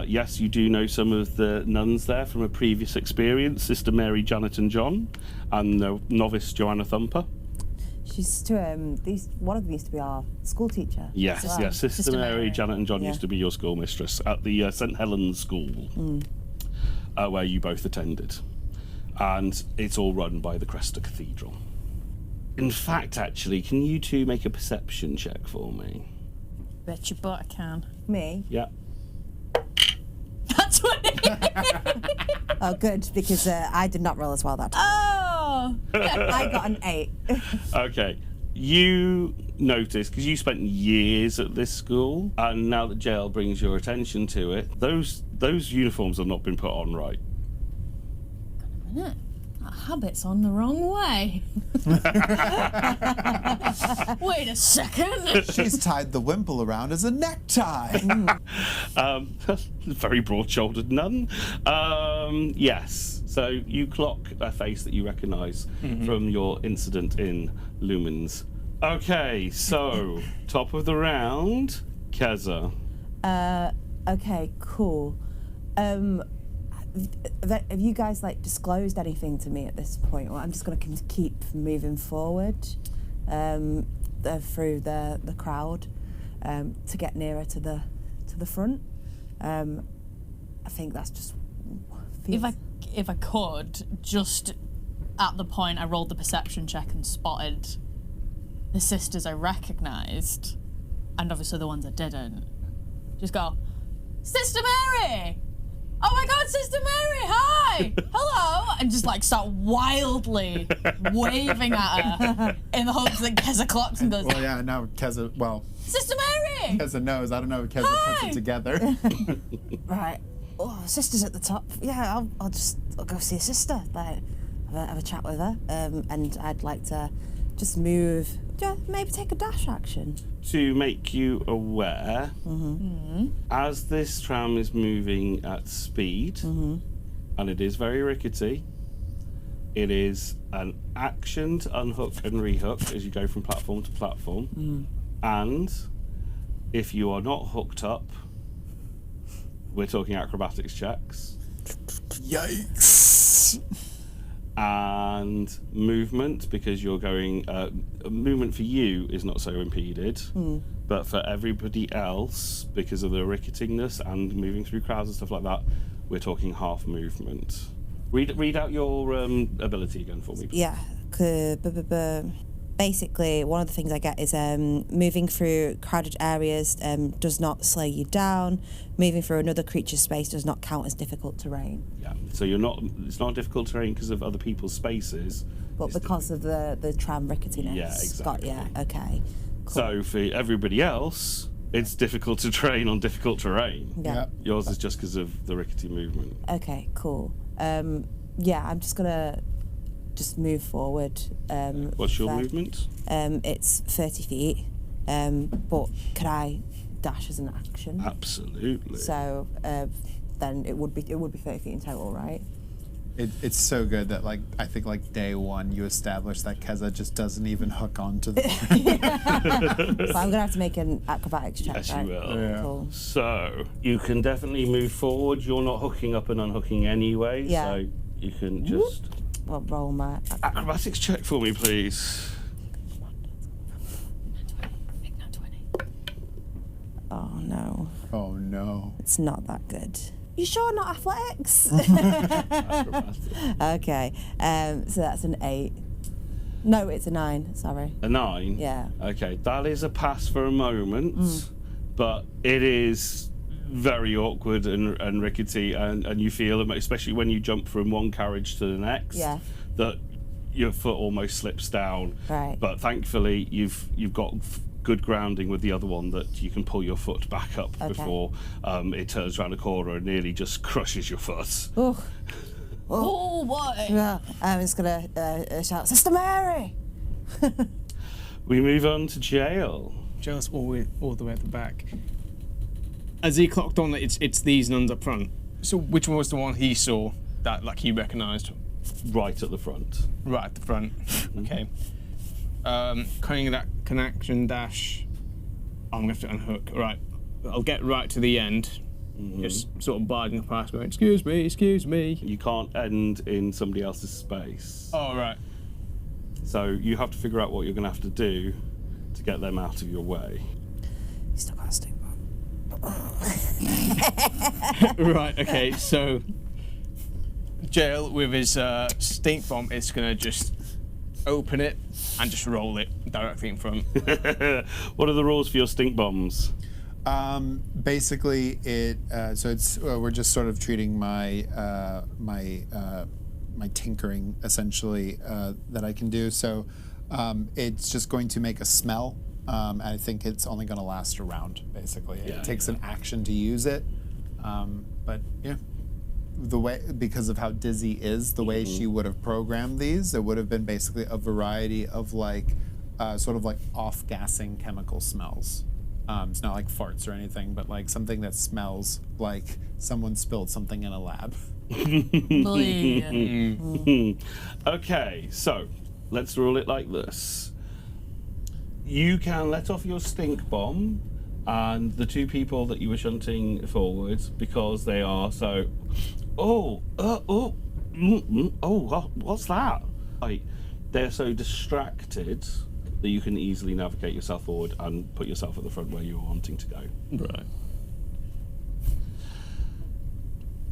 Yes, you do know some of the nuns there from a previous experience, Sister Mary, Janet and John, and the novice Joanna Thumper. She's to one of them used to be our school teacher. Yes, as well. yes, Sister Mary, Janet and John used to be your schoolmistress at the St Helens School, where you both attended. And it's all run by the Cresta Cathedral. In fact, actually, can you two make a perception check for me? Bet your butt I can. Me? Yeah. That's what it is. Oh, good, because I did not roll as well that time. Oh! I got an 8. Okay. You notice, because you spent years at this school, and now that Jael brings your attention to it, those uniforms have not been put on right. That habit's on the wrong way. Wait a second. She's tied the wimple around as a necktie. Very broad-shouldered nun. Yes. So you clock a face that you recognise from your incident in Lumen's Okay, so top of the round, Keza. Okay, cool. Have you guys like disclosed anything to me at this point? Well, I'm just going to keep moving forward through the crowd to get nearer to the front. I think that's just. If I could, just at the point I rolled the perception check and spotted the sisters I recognised, and obviously the ones I didn't, just go, Sister Mary! Oh my God, Sister Mary, hi! Hello! And just like start wildly waving at her in the hopes that Keza clocks and goes, Well, yeah, no, Keza, well, Sister Mary! Keza knows. I don't know if Keza puts Hi. it together. Right. Oh, sister's at the top. Yeah, I'll go see a sister. Like, have a chat with her. And I'd like to just move. Yeah, maybe take a dash action. To make you aware, as this tram is moving at speed, and it is very rickety, it is an action to unhook and rehook as you go from platform to platform. And if you are not hooked up, we're talking acrobatics checks. Yikes. And movement, because you're going, movement for you is not so impeded, but for everybody else, because of the ricketingness and moving through crowds and stuff like that, we're talking half movement. Read out your ability again for me. Yeah. Basically, one of the things I get is moving through crowded areas does not slow you down. Moving through another creature's space does not count as difficult terrain. Yeah. So it's not difficult terrain because of other people's spaces. But because of the tram ricketiness. Yeah, exactly. Okay. Cool. So for everybody else, it's difficult to train on difficult terrain. Yeah. Yours is just because of the rickety movement. Okay, cool. Yeah, I'm just gonna move forward. What's your there. movement? It's 30 feet, but could I dash as an action? Absolutely. So then it would be 30 feet in total, right? It's so good that I think day one you established that Keza just doesn't even hook onto the. So I'm gonna have to make an acrobatics check. Yes, right? you will. Yeah. Cool. So you can definitely move forward. You're not hooking up and unhooking anyway, Yeah. so you can just Well, roll my. acrobatics check for me, please. Big nat 20. Oh no, Oh no. it's not that good. You sure not athletics? Acrobatics. Okay, so that's an 8. No, it's a 9. Sorry. A 9. Yeah. Okay, that is a pass for a moment, but it is very awkward and rickety, and you feel, especially when you jump from one carriage to the next, Yeah. that your foot almost slips down. Right. But thankfully, you've got good grounding with the other one that you can pull your foot back up Okay. before it turns around a corner and nearly just crushes your foot. Oh. Oh boy! Yeah, I'm just gonna shout, Sister Mary! We move on to Jael. Just all the way at the back. As he clocked on, it's these nuns up front. So which one was the one he saw that he recognised? Right at the front. Right at the front. Okay. Cutting that connection dash. I'm gonna have to unhook. Right. I'll get right to the end. Just sort of barging past, going, excuse me. You can't end in somebody else's space. Oh right. So you have to figure out what you're going to have to do to get them out of your way. You still got a stink bomb. Right. Okay. So Jael with his stink bomb is gonna just open it and just roll it directly in front. What are the rules for your stink bombs? Basically, so it's we're just sort of treating my my tinkering essentially that I can do. So it's just going to make a smell. I think it's only going to last a round. Basically, it takes an action to use it. But yeah, the way because of how Dizzy is, the way she would have programmed these, it would have been basically a variety of sort of off-gassing chemical smells. It's not like farts or anything, but something that smells like someone spilled something in a lab. Okay, so let's rule it like this. you can let off your stink bomb, and the two people that you were shunting forwards, because they are so. What's that? Like, they're so distracted that you can easily navigate yourself forward and put yourself at the front where you're wanting to go. Right.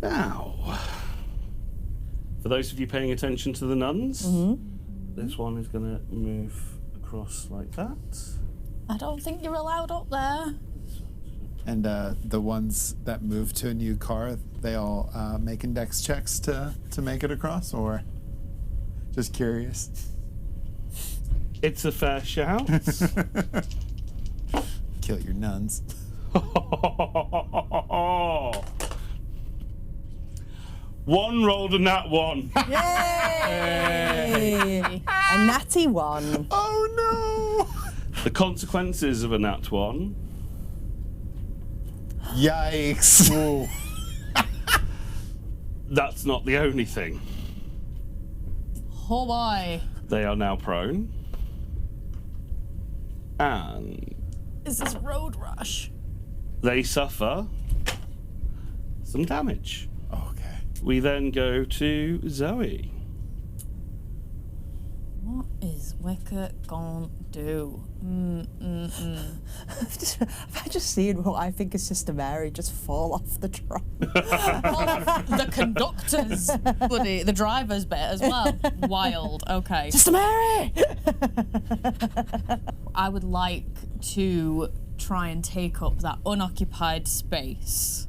Now, for those of you paying attention to the nuns, this one is going to move across like that. I don't think you're allowed up there. And the ones that move to a new car, they all making dex checks to make it across, or just curious? It's a fair shout. Kill your nuns. One rolled a nat one. Yay! A natty one. Oh no! The consequences of a nat one. Yikes! That's not the only thing. Oh boy. They are now prone. And Is this road rush? they suffer some damage. Okay. We then go to Zoe. What is Wicca gonna do? I've just seen what I think is Sister Mary just fall off the tram. The conductor's bloody, the driver's bit as well. Wild. Okay. Sister Mary! I would like to try and take up that unoccupied space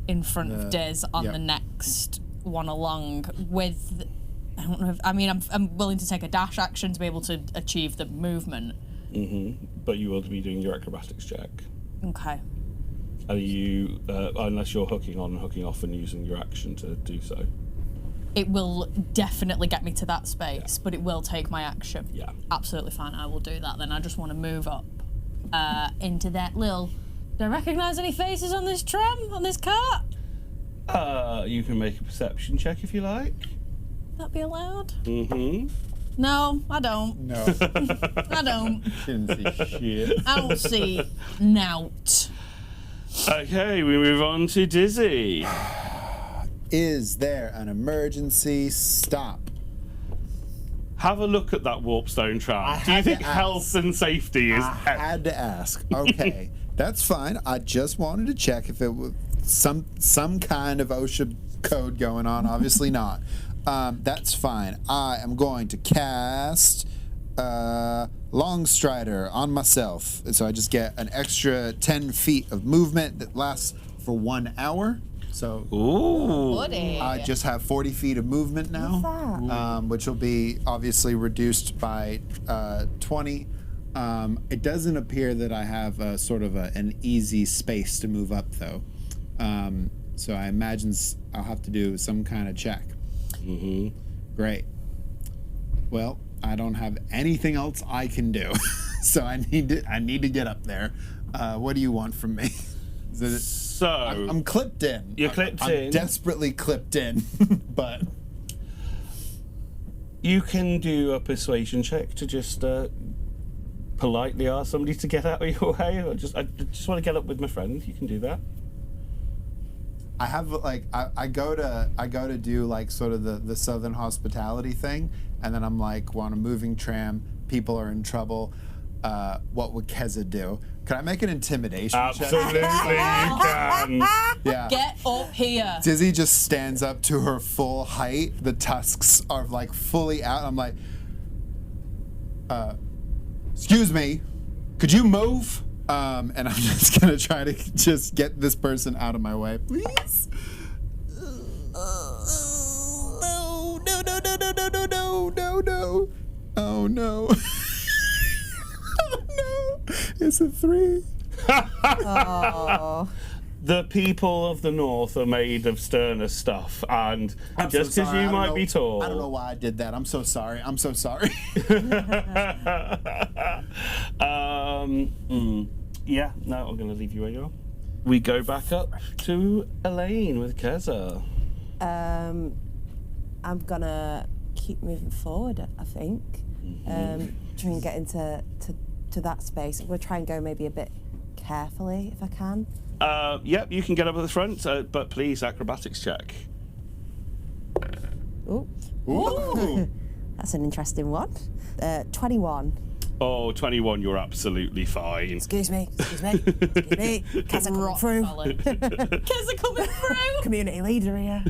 in front of Des on yep. the next one along with. I don't know. I'm willing to take a dash action to be able to achieve the movement. But you will be doing your acrobatics check. Okay. Are you, unless you're hooking on and hooking off and using your action to do so? It will definitely get me to that space, but it will take my action. Yeah. Absolutely fine. I will do that then. I just want to move up into that little. Do I recognise any faces on this tram, on this cart? You can make a perception check if you like. That be allowed? Mm-hmm. No, I don't. No. I don't. Didn't see shit. I don't see nout. Okay, we move on to Dizzy. Is there an emergency stop? Have a look at that Warpstone tram. Do you had to think ask. health and safety is... I had to ask. Okay, that's fine. I just wanted to check if it was some kind of OSHA code going on. Obviously not. That's fine. I am going to cast Longstrider on myself. So I just get an extra 10 feet of movement that lasts for 1 hour. So Ooh. I just have 40 feet of movement now, which will be obviously reduced by 20. It doesn't appear that I have a sort of an easy space to move up, though. So I imagine I'll have to do some kind of check. Mm-hmm. Great. Well, I don't have anything else I can do, so I need to get up there. What do you want from me? So... I'm clipped in. You're clipped I'm in. Desperately clipped in, but... You can do a persuasion check to just politely ask somebody to get out of your way. Or I just want to get up with my friend. You can do that. I have like I go to do like sort of the Southern hospitality thing, and then I'm like, we're on a moving tram, people are in trouble. What would Keza do? Can I make an intimidation Absolutely, check? you can. Yeah. Get up here. Dizzy just stands up to her full height. The tusks are like fully out. I'm like, excuse me, could you move? And I'm just gonna try to just get this person out of my way, please. No, no, no, no, no, no, no, no, no, no. Oh no. Oh no. It's a 3. Oh. The people of the North are made of sterner stuff, and I'm just so because sorry. you I don't might know- be tall. I don't know why I did that. I'm so sorry. I'm so sorry. Yeah, no, I'm going to leave you where you are. We go back up to Elaine with Keza. I'm gonna keep moving forward, I think. try and get into to that space. We'll try and go maybe a bit carefully if I can. Yep, you can get up at the front, but please, acrobatics check. Ooh. Ooh. That's an interesting one. 21. Oh, 21, you're absolutely fine. Excuse me. Cats are coming Rock through. solid. Kids are coming through. Community leader here.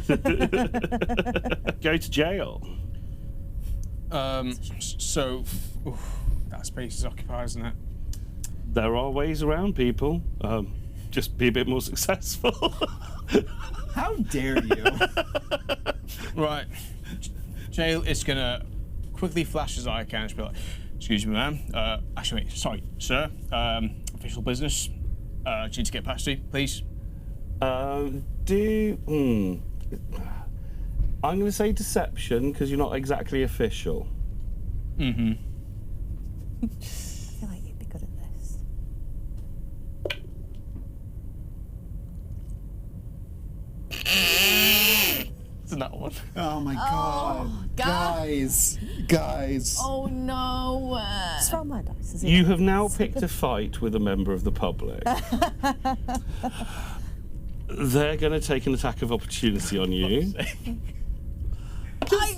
Go to jail. So, that space is occupied, isn't it? There are ways around, people. Just be a bit more successful. How dare you? Right. Jael is gonna quickly flash his eye can and be like, "Excuse me, ma'am. Actually, sorry, sir. Official business. Need to get past you, please." I'm going to say deception because you're not exactly official. Mm-hmm. I feel like you'd be good at this. It's another one. Oh my god. Guys. Oh no. Just roll my dice. Is it? You have now picked a fight with a member of the public. They're going to take an attack of opportunity on you.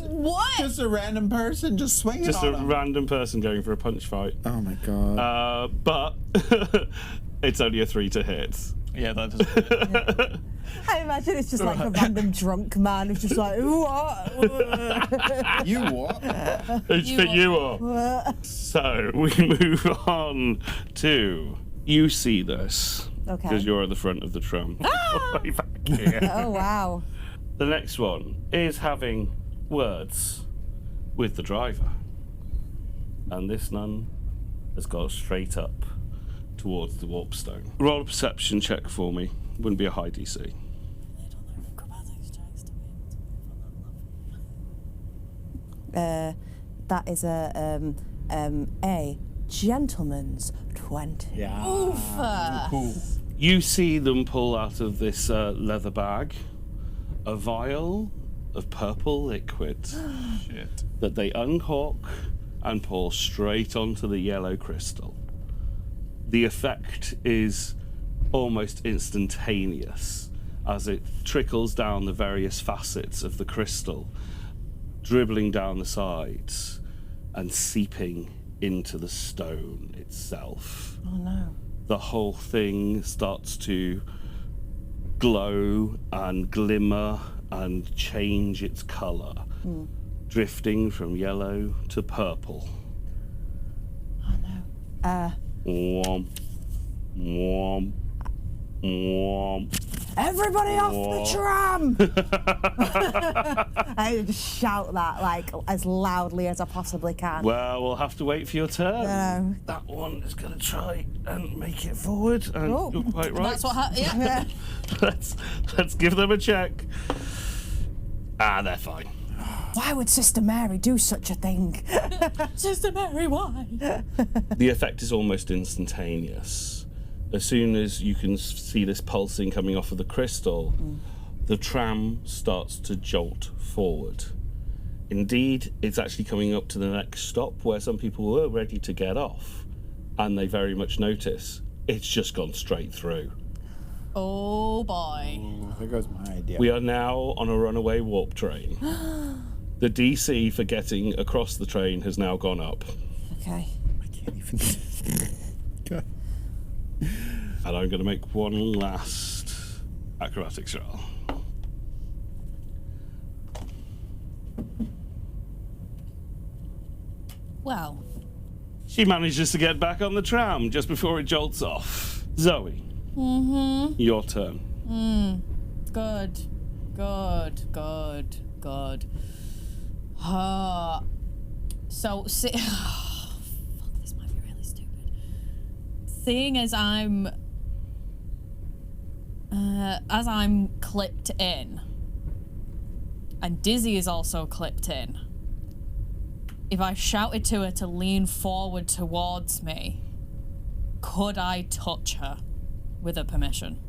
What? Just a random person just swinging Just on a them. random person going for a punch fight. Oh my god. But it's only a 3 to hit. Yeah, that does. I imagine it's just like a random drunk man who's just like, ooh, You what? It's for you up. So we move on to you see this. Okay. Because you're at the front of the tram. Way back here. Oh, wow. The next one is having words with the driver. And this nun has got straight up towards the Warpstone. Roll a perception check for me. Wouldn't be a high DC. That is a gentleman's 20. Yeah. Cool. You see them pull out of this leather bag a vial of purple liquid Shit. that they uncork and pour straight onto the yellow crystal. The effect is almost instantaneous as it trickles down the various facets of the crystal, dribbling down the sides and seeping into the stone itself. Oh, no. The whole thing starts to glow and glimmer and change its colour, drifting from yellow to purple. Oh, no. Whomp, whomp, whomp. Everybody off the tram! I just shout that like as loudly as I possibly can. Well, we'll have to wait for your turn. No. That one is going to try and make it forward, and Oh. you're quite right. That's what yeah. let's give them a check. Ah, they're fine. Why would Sister Mary do such a thing? Sister Mary, why? The effect is almost instantaneous. As soon as you can see this pulsing coming off of the crystal, the tram starts to jolt forward. Indeed, it's actually coming up to the next stop where some people were ready to get off, and they very much notice it's just gone straight through. Oh boy. There goes my idea. We are now on a runaway warp train. The DC for getting across the train has now gone up. Okay. I can't even. God. And I'm going to make one last acrobatics roll. Well, She manages to get back on the tram just before it jolts off. Zoe. Your turn. good. So, fuck, this might be really stupid. Seeing as I'm clipped in, and Dizzy is also clipped in, if I shouted to her to lean forward towards me, could I touch her with her permission?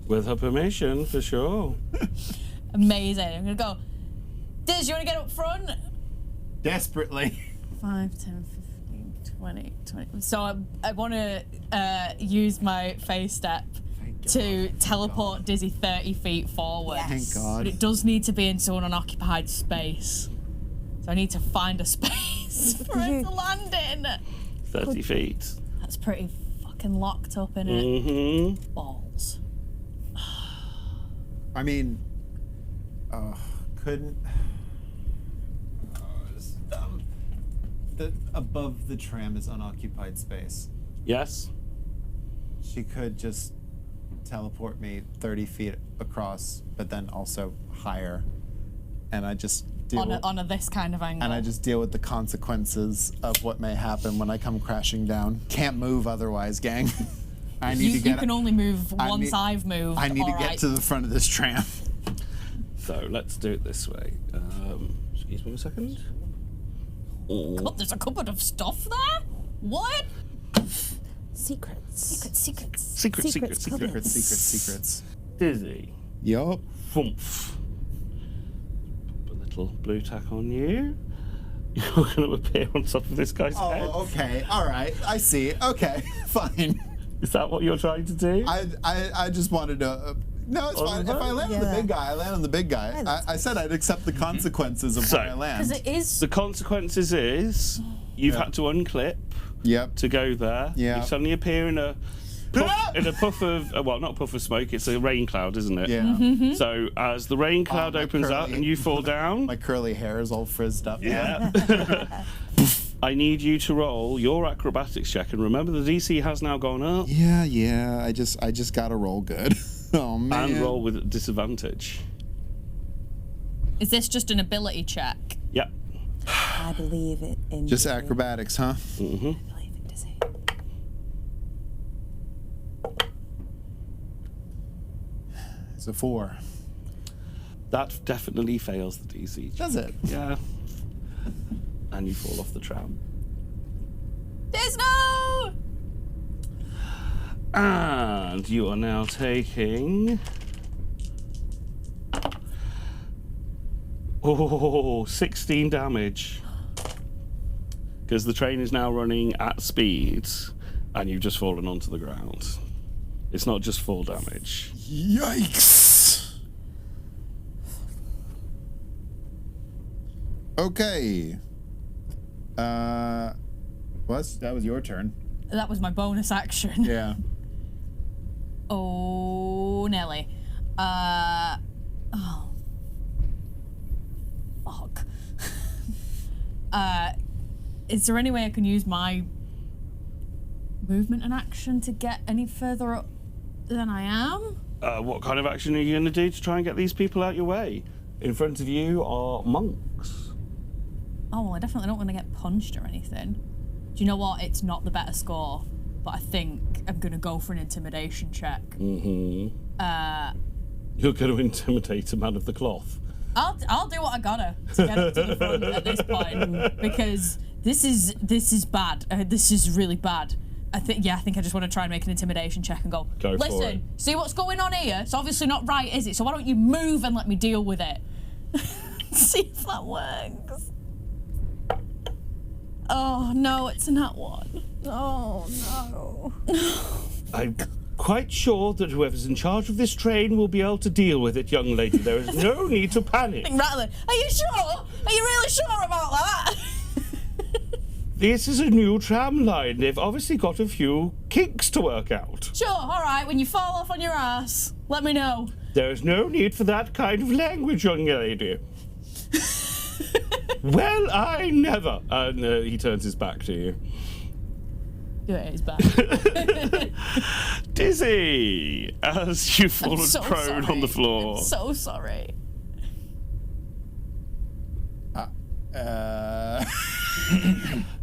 With her permission, for sure. Amazing. I'm gonna go, Diz, you wanna get up front? desperately. 5, 10, 15, 20, 20. So I want to use my phase step to teleport Dizzy 30 feet forward. Thank God. But it does need to be into an unoccupied space. So I need to find a space for it to land in. 30 feet. That's pretty fucking locked up, in it? Mm-hmm. Balls. I mean, couldn't. Above the tram is unoccupied space. Yes. She could just teleport me 30 feet across, but then also higher, and I just deal On a this kind of angle. and I just deal with the consequences of what may happen when I come crashing down. Can't move otherwise, gang. I need to get. You can only move I once need- I've moved. I need to get alright. to the front of this tram. So let's do it this way. Excuse me a second. God, there's a cupboard of stuff there? What? Secrets. Secrets. Dizzy. Yup. Whoomph. Put a little blue tack on you. You're going to appear on top of this guy's head. Oh, okay. All right. I see. Okay. Fine. Is that what you're trying to do? I just wanted to. No, it's fine. If I land on the big guy, I land on the big guy. I said I'd accept the consequences of So- where I land. Because it is. The consequences is you've had to unclip Yep. to go there. Yeah. You suddenly appear in a puff of well, not a puff of smoke. It's a rain cloud, isn't it? Yeah. So as the rain cloud my opens up curly- and you fall down, My curly hair is all frizzed up. yeah. I need you to roll your acrobatics check, and remember the DC has now gone up, Yeah. I just gotta roll good. Oh man. and roll with disadvantage. Is this just an ability check? Yep. I believe it in. Just Dizzy. acrobatics, huh? I believe in Dizzy. It's a 4. That definitely fails the DC. Does it? Yeah. And you fall off the tram. There's no. And you are now taking 16 damage. Because the train is now running at speed and you've just fallen onto the ground. It's not just fall damage. Yikes. Okay. That was your turn. That was my bonus action. Yeah. Oh, Nelly. Oh. Fuck. Is there any way I can use my movement and action to get any further up than I am? What kind of action are you going to do to try and get these people out your way? In front of you are monks. Oh, well, I definitely don't want to get punched or anything. Do you know what? It's not the better score, but I think I'm going to go for an intimidation check. You're going to intimidate a man of the cloth. I'll do what I gotta to get up to the front at this point, because this is bad. This is really bad. I think I just want to try and make an intimidation check and go. Go for it. Listen, see what's going on here? It's obviously not right, is it? So why don't you move and let me deal with it? See if that works. Oh no, it's not one. Oh no. I'm quite sure that whoever's in charge of this train will be able to deal with it, young lady. There is no need to panic. Rattler, are you sure? Are you really sure about that? This is a new tram line. They've obviously got a few kinks to work out. Sure, alright, when you fall off on your ass, let me know. There is no need for that kind of language, young lady. Well, I never. And he turns his back to you. Do it, it's bad. Dizzy, as you've fallen so prone sorry. on the floor. I'm so sorry.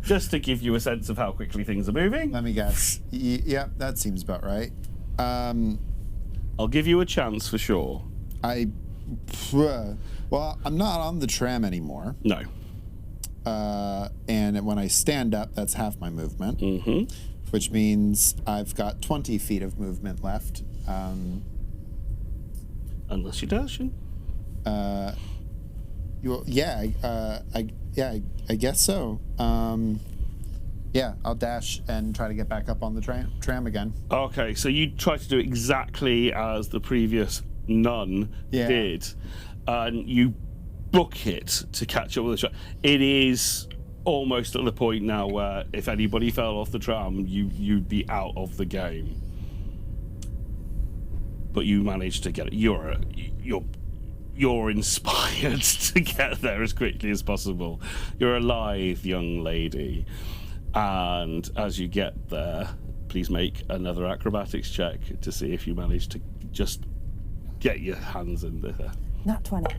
Just to give you a sense of how quickly things are moving, Let me guess. Yeah, that seems about right. I'll give you a chance for sure. Well, I'm not on the tram anymore. No. And when I stand up, that's half my movement. Which means I've got 20 feet of movement left. Unless you're dashing. I guess so. Yeah, I'll dash and try to get back up on the tram again. Okay, so you try to do exactly as the previous nun did, and you book it to catch up with the tram. It is almost at the point now where if anybody fell off the tram, you'd be out of the game. But you managed to get it. You're inspired to get there as quickly as possible. You're a lithe young lady. And as you get there, please make another acrobatics check to see if you manage to just get your hands in there. Nat 20.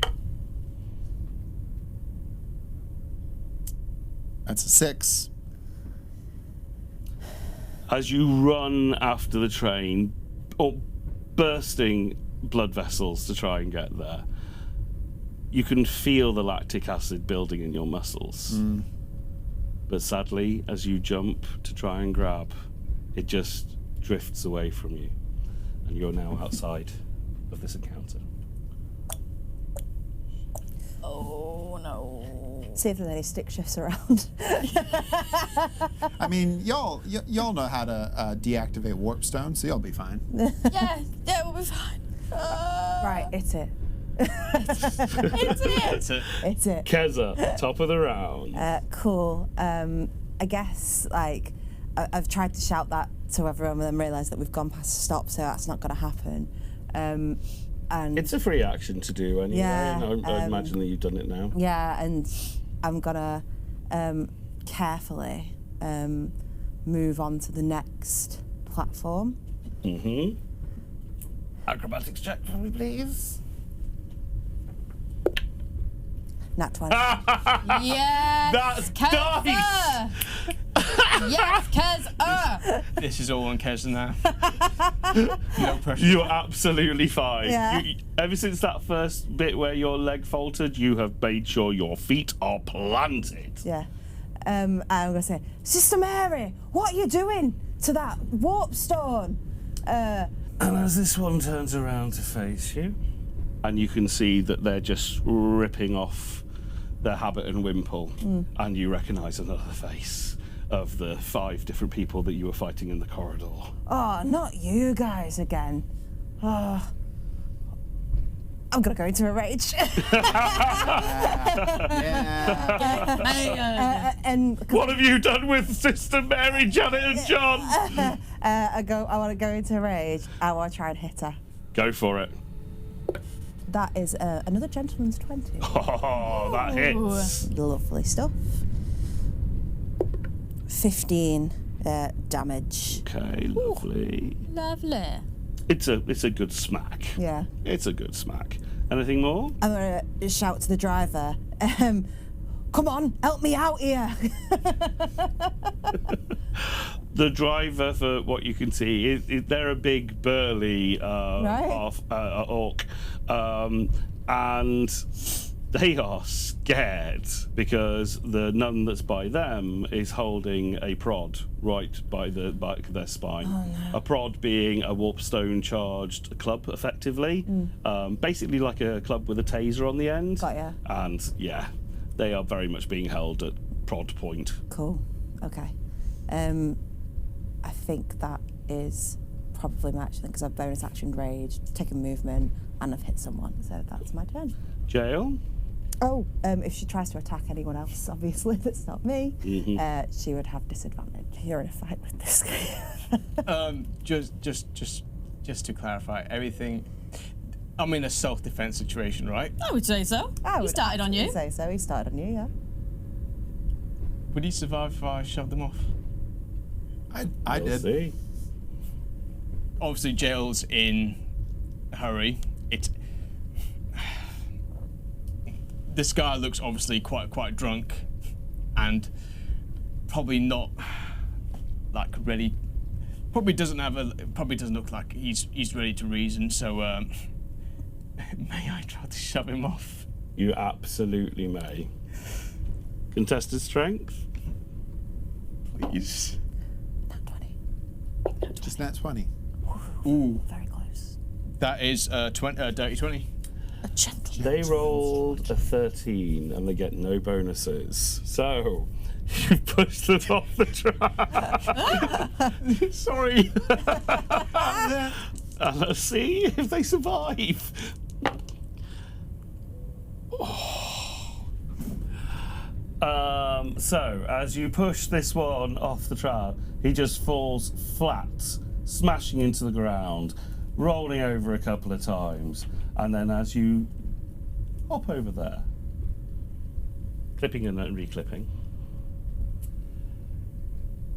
That's a 6. As you run after the train, bursting blood vessels to try and get there, you can feel the lactic acid building in your muscles. But sadly, as you jump to try and grab, it just drifts away from you. And you're now outside of this encounter. Oh no. See if there's any stick shifts around. I mean, y'all know how to deactivate Warpstone, so you'll be fine. Yeah, we'll be fine. Right, it's it. That's it. It's it. Keza, top of the round. Cool. I guess, like, I've tried to shout that to everyone and then realised that we've gone past a stop, so that's not going to happen. And It's a free action to do anyway. Yeah, and I imagine that you've done it now. yeah, and I'm going to carefully move on to the next platform. Mm-hmm. Acrobatics check for me, please. Nat 20. Yes. That's Keza! Yes, Keza! This is all on Keza now. No pressure. You're absolutely fine. Yeah. Ever since that first bit where your leg faltered, you have made sure your feet are planted. Yeah. I'm going to say, Sister Mary, what are you doing to that Warpstone? And as this one turns around to face you, and you can see that they're just ripping off their habit and wimple, and you recognise another face of the 5 different people that you were fighting in the corridor. Oh, not you guys again. Oh. I'm going to go into a rage. And What have you done with Sister Mary, Janet, and John? I want to go into a rage. I want to try and hit her. Go for it. That is another gentleman's 20. Oh, that hits. Lovely stuff. 15 damage. Okay, lovely. Lovely. It's a good smack. Yeah. It's a good smack. Anything more? I'm going to shout to the driver, come on, help me out here. The driver, for what you can see, they're a big, burly orc, and they are scared because the nun that's by them is holding a prod right by the back of their spine. Oh, no. A prod being a warpstone charged club, effectively, basically like a club with a taser on the end. Got ya. And yeah, they are very much being held at prod point. Cool. Okay. I think that is probably my action because I've bonus action rage, taken movement, and I've hit someone. So that's my turn. Jael? Oh, if she tries to attack anyone else, obviously that's not me. She would have disadvantage. You're in a fight with this guy. Just to clarify, everything. I'm in a self-defense situation, right? I would say so. He started on you. Say so. He started on you, yeah. Would he survive if I shoved them off? I We'll did. see. Obviously, Jael's in a hurry. This guy looks obviously quite drunk, and probably not like ready. Probably doesn't look like he's ready to reason. So may I try to shove him off? You absolutely may. Contested strength? Please. Nat 20. Just nat 20. Ooh, Very close. that is dirty 20. A gentle They rolled a 13 and they get no bonuses. So you push them off the tram. Sorry. And let's see if they survive. So as you push this one off the tram, he just falls flat, smashing into the ground, rolling over a couple of times, and then as you hop over there, clipping and then reclipping,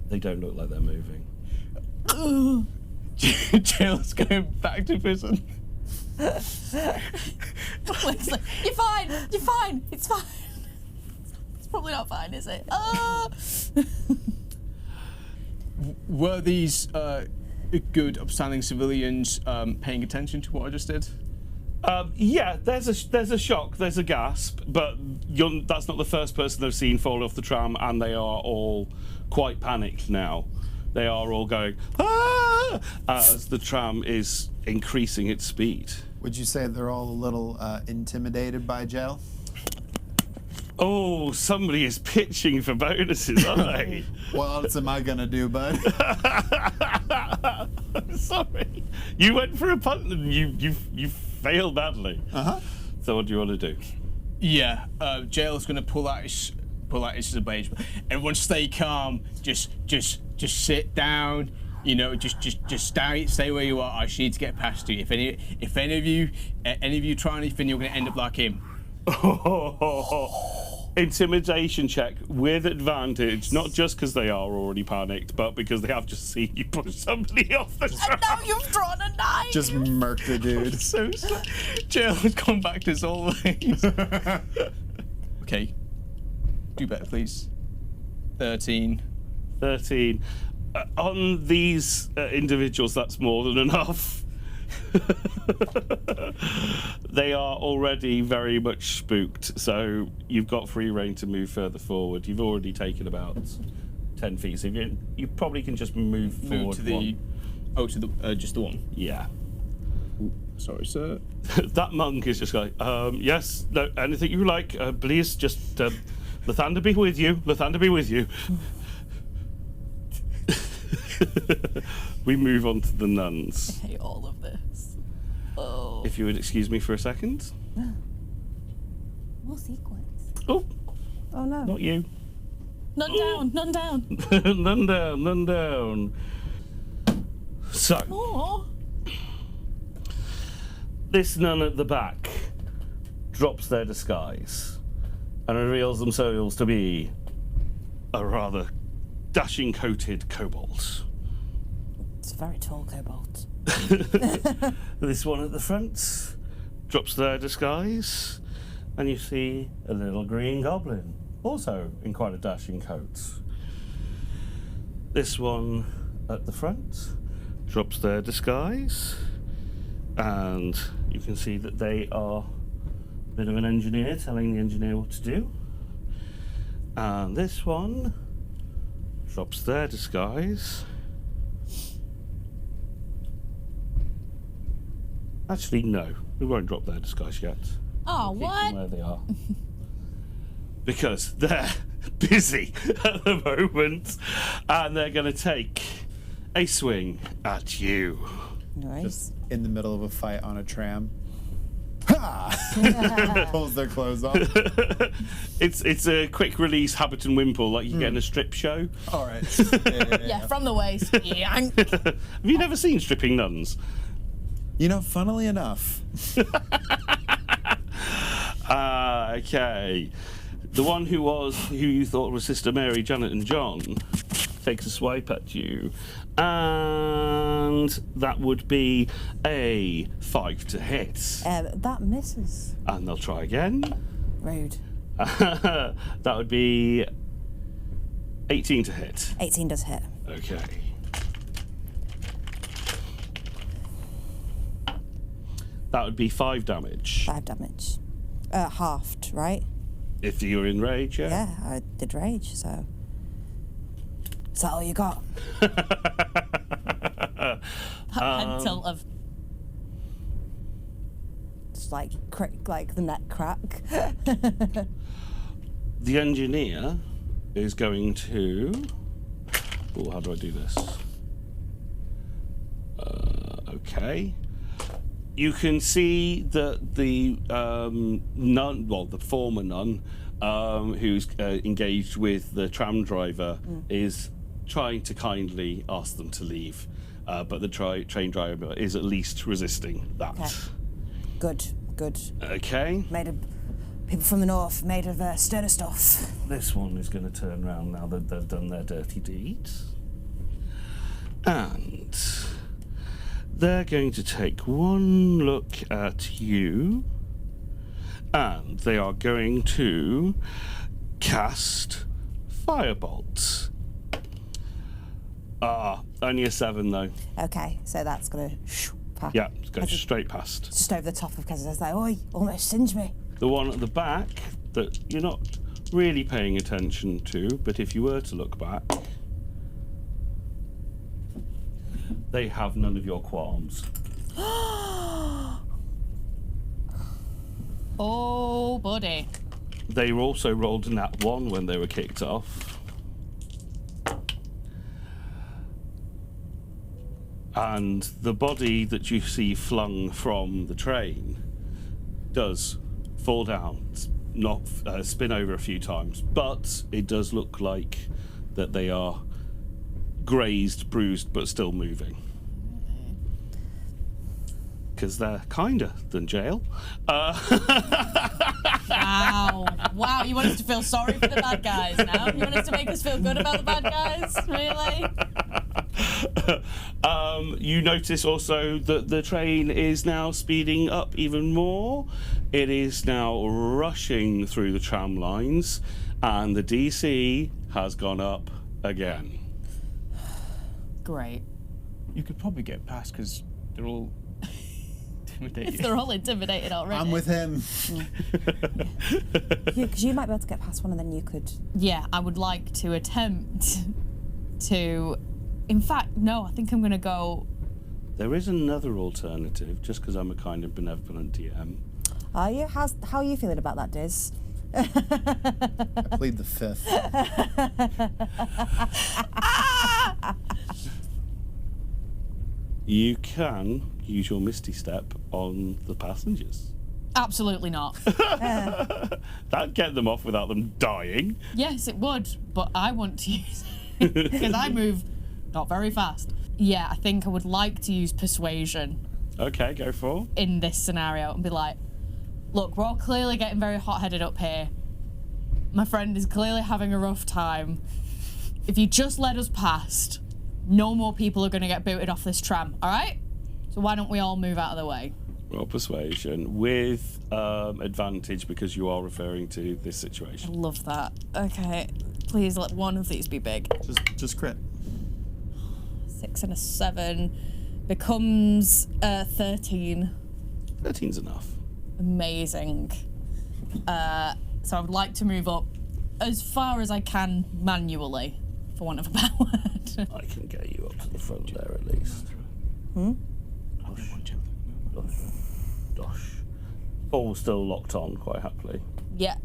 they don't look like they're moving. Jael's going back to prison. It's like, you're fine. You're fine. It's fine. It's probably not fine, is it? Were these good, upstanding civilians paying attention to what I just did? Yeah, there's a shock, there's a gasp, but that's not the first person they've seen fall off the tram, and they are all quite panicked now. They are all going, ah! As the tram is increasing its speed. Would you say they're all a little intimidated by Jael? Oh, somebody is pitching for bonuses, aren't they? What else am I gonna do, bud? Sorry. You went for a punt and you failed badly. Uh-huh. So what do you want to do? Yeah, Jael's going to pull out his blade. Everyone, stay calm. Just sit down. You know, just stay where you are. I just need to get past you. If any of you try anything, you're going to end up like him. Intimidation check with advantage, not just because they are already panicked, but because they have just seen you push somebody off the tram. And now you've drawn a knife. Just murk the dude. So Jael has gone back to his old ways. Okay, do better, please. 13. 13. On these individuals, that's more than enough. They are already very much spooked, so you've got free reign to move further forward. You've already taken about 10 feet, so you probably can just move forward. To the one. to the just the one. Yeah. Sorry, sir. That monk is just like, yes, no, anything you like, please, just Lathander be with you. Lathander be with you. We move on to the nuns. I hate all of this. Oh. If you would excuse me for a second. More sequence. Oh, Oh no. not you. None down. None down. None down, none down. So, Oh. this nun at the back drops their disguise and reveals themselves to be a rather dashing coated kobold. It's a very tall kobold. This one at the front drops their disguise, and you see a little green goblin, also in quite a dashing coat. This one at the front drops their disguise, and you can see that they are a bit of an engineer telling the engineer what to do. And this one drops their disguise. Actually, no, we won't drop their disguise yet. Oh, Keep them what? where they are. Because they're busy at the moment, and they're going to take a swing at you. Nice. In the middle of a fight on a tram. Ha! Pulls their clothes off. It's a quick release Habit and Wimple, like you get in a strip show. All right. Yeah, from the waist. Yank. Have you never seen stripping nuns? You know, funnily enough, Okay. The one who you thought was Sister Mary, Janet, and John takes a swipe at you, and that would be a 5 to hit. That misses. And they'll try again. Rude. That would be 18 to hit. 18 does hit. Okay. That would be 5 damage. 5 damage. Halved, right? If you're in rage, yeah. Yeah, I did rage, so. Is that all you got? Head tilt of. just like the neck crack. The engineer is going to. Oh, how do I do this? Okay. You can see that the nun, well, the former nun, who's engaged with the tram driver, is trying to kindly ask them to leave, but the train driver is at least resisting that. Okay. Good. Okay. Made of people from the north, made of sterner stuff. This one is going to turn around now that they've done their dirty deeds. And they're going to take one look at you, and they are going to cast Firebolt. Only a 7 though. Okay, so that's gonna pass. Yeah, it's going straight past. Just over the top of Kez. I was like, oi, almost singed me. The one at the back that you're not really paying attention to, but if you were to look back, they have none of your qualms. Oh, buddy. They also rolled a nat 1 when they were kicked off. And the body that you see flung from the train does fall down, not spin over a few times, but it does look like that they are grazed, bruised, but still moving. Because they're kinder than Jael. Wow, you want us to feel sorry for the bad guys now? You want us to make us feel good about the bad guys? Really? You notice also that the train is now speeding up even more. It is now rushing through the tram lines, and the DC has gone up again. Great. You could probably get past because they're all intimidated. If they're all intimidated already. I'm with him. Because you might be able to get past one and then you could... Yeah, I would like to attempt to... In fact, no, I think I'm going to go... There is another alternative, just because I'm a kind of benevolent DM. Are you? How are you feeling about that, Diz? I plead the 5th. You can use your Misty Step on the passengers. Absolutely not. That'd get them off without them dying. Yes, it would, but I want to use it because I move not very fast. Yeah, I think I would like to use Persuasion Okay, go for. in this scenario and be like, look, we're all clearly getting very hot-headed up here. My friend is clearly having a rough time. If you just let us past, no more people are going to get booted off this tram, all right? So why don't we all move out of the way? Roll Persuasion with advantage because you are referring to this situation. Love that. Okay, please let one of these be big. Just crit. 6 and a 7 becomes 13. 13's enough. Amazing. So I would like to move up as far as I can manually, for want of a better word. I can get you up to the front there at least. Dosh. All still locked on quite happily. Yeah.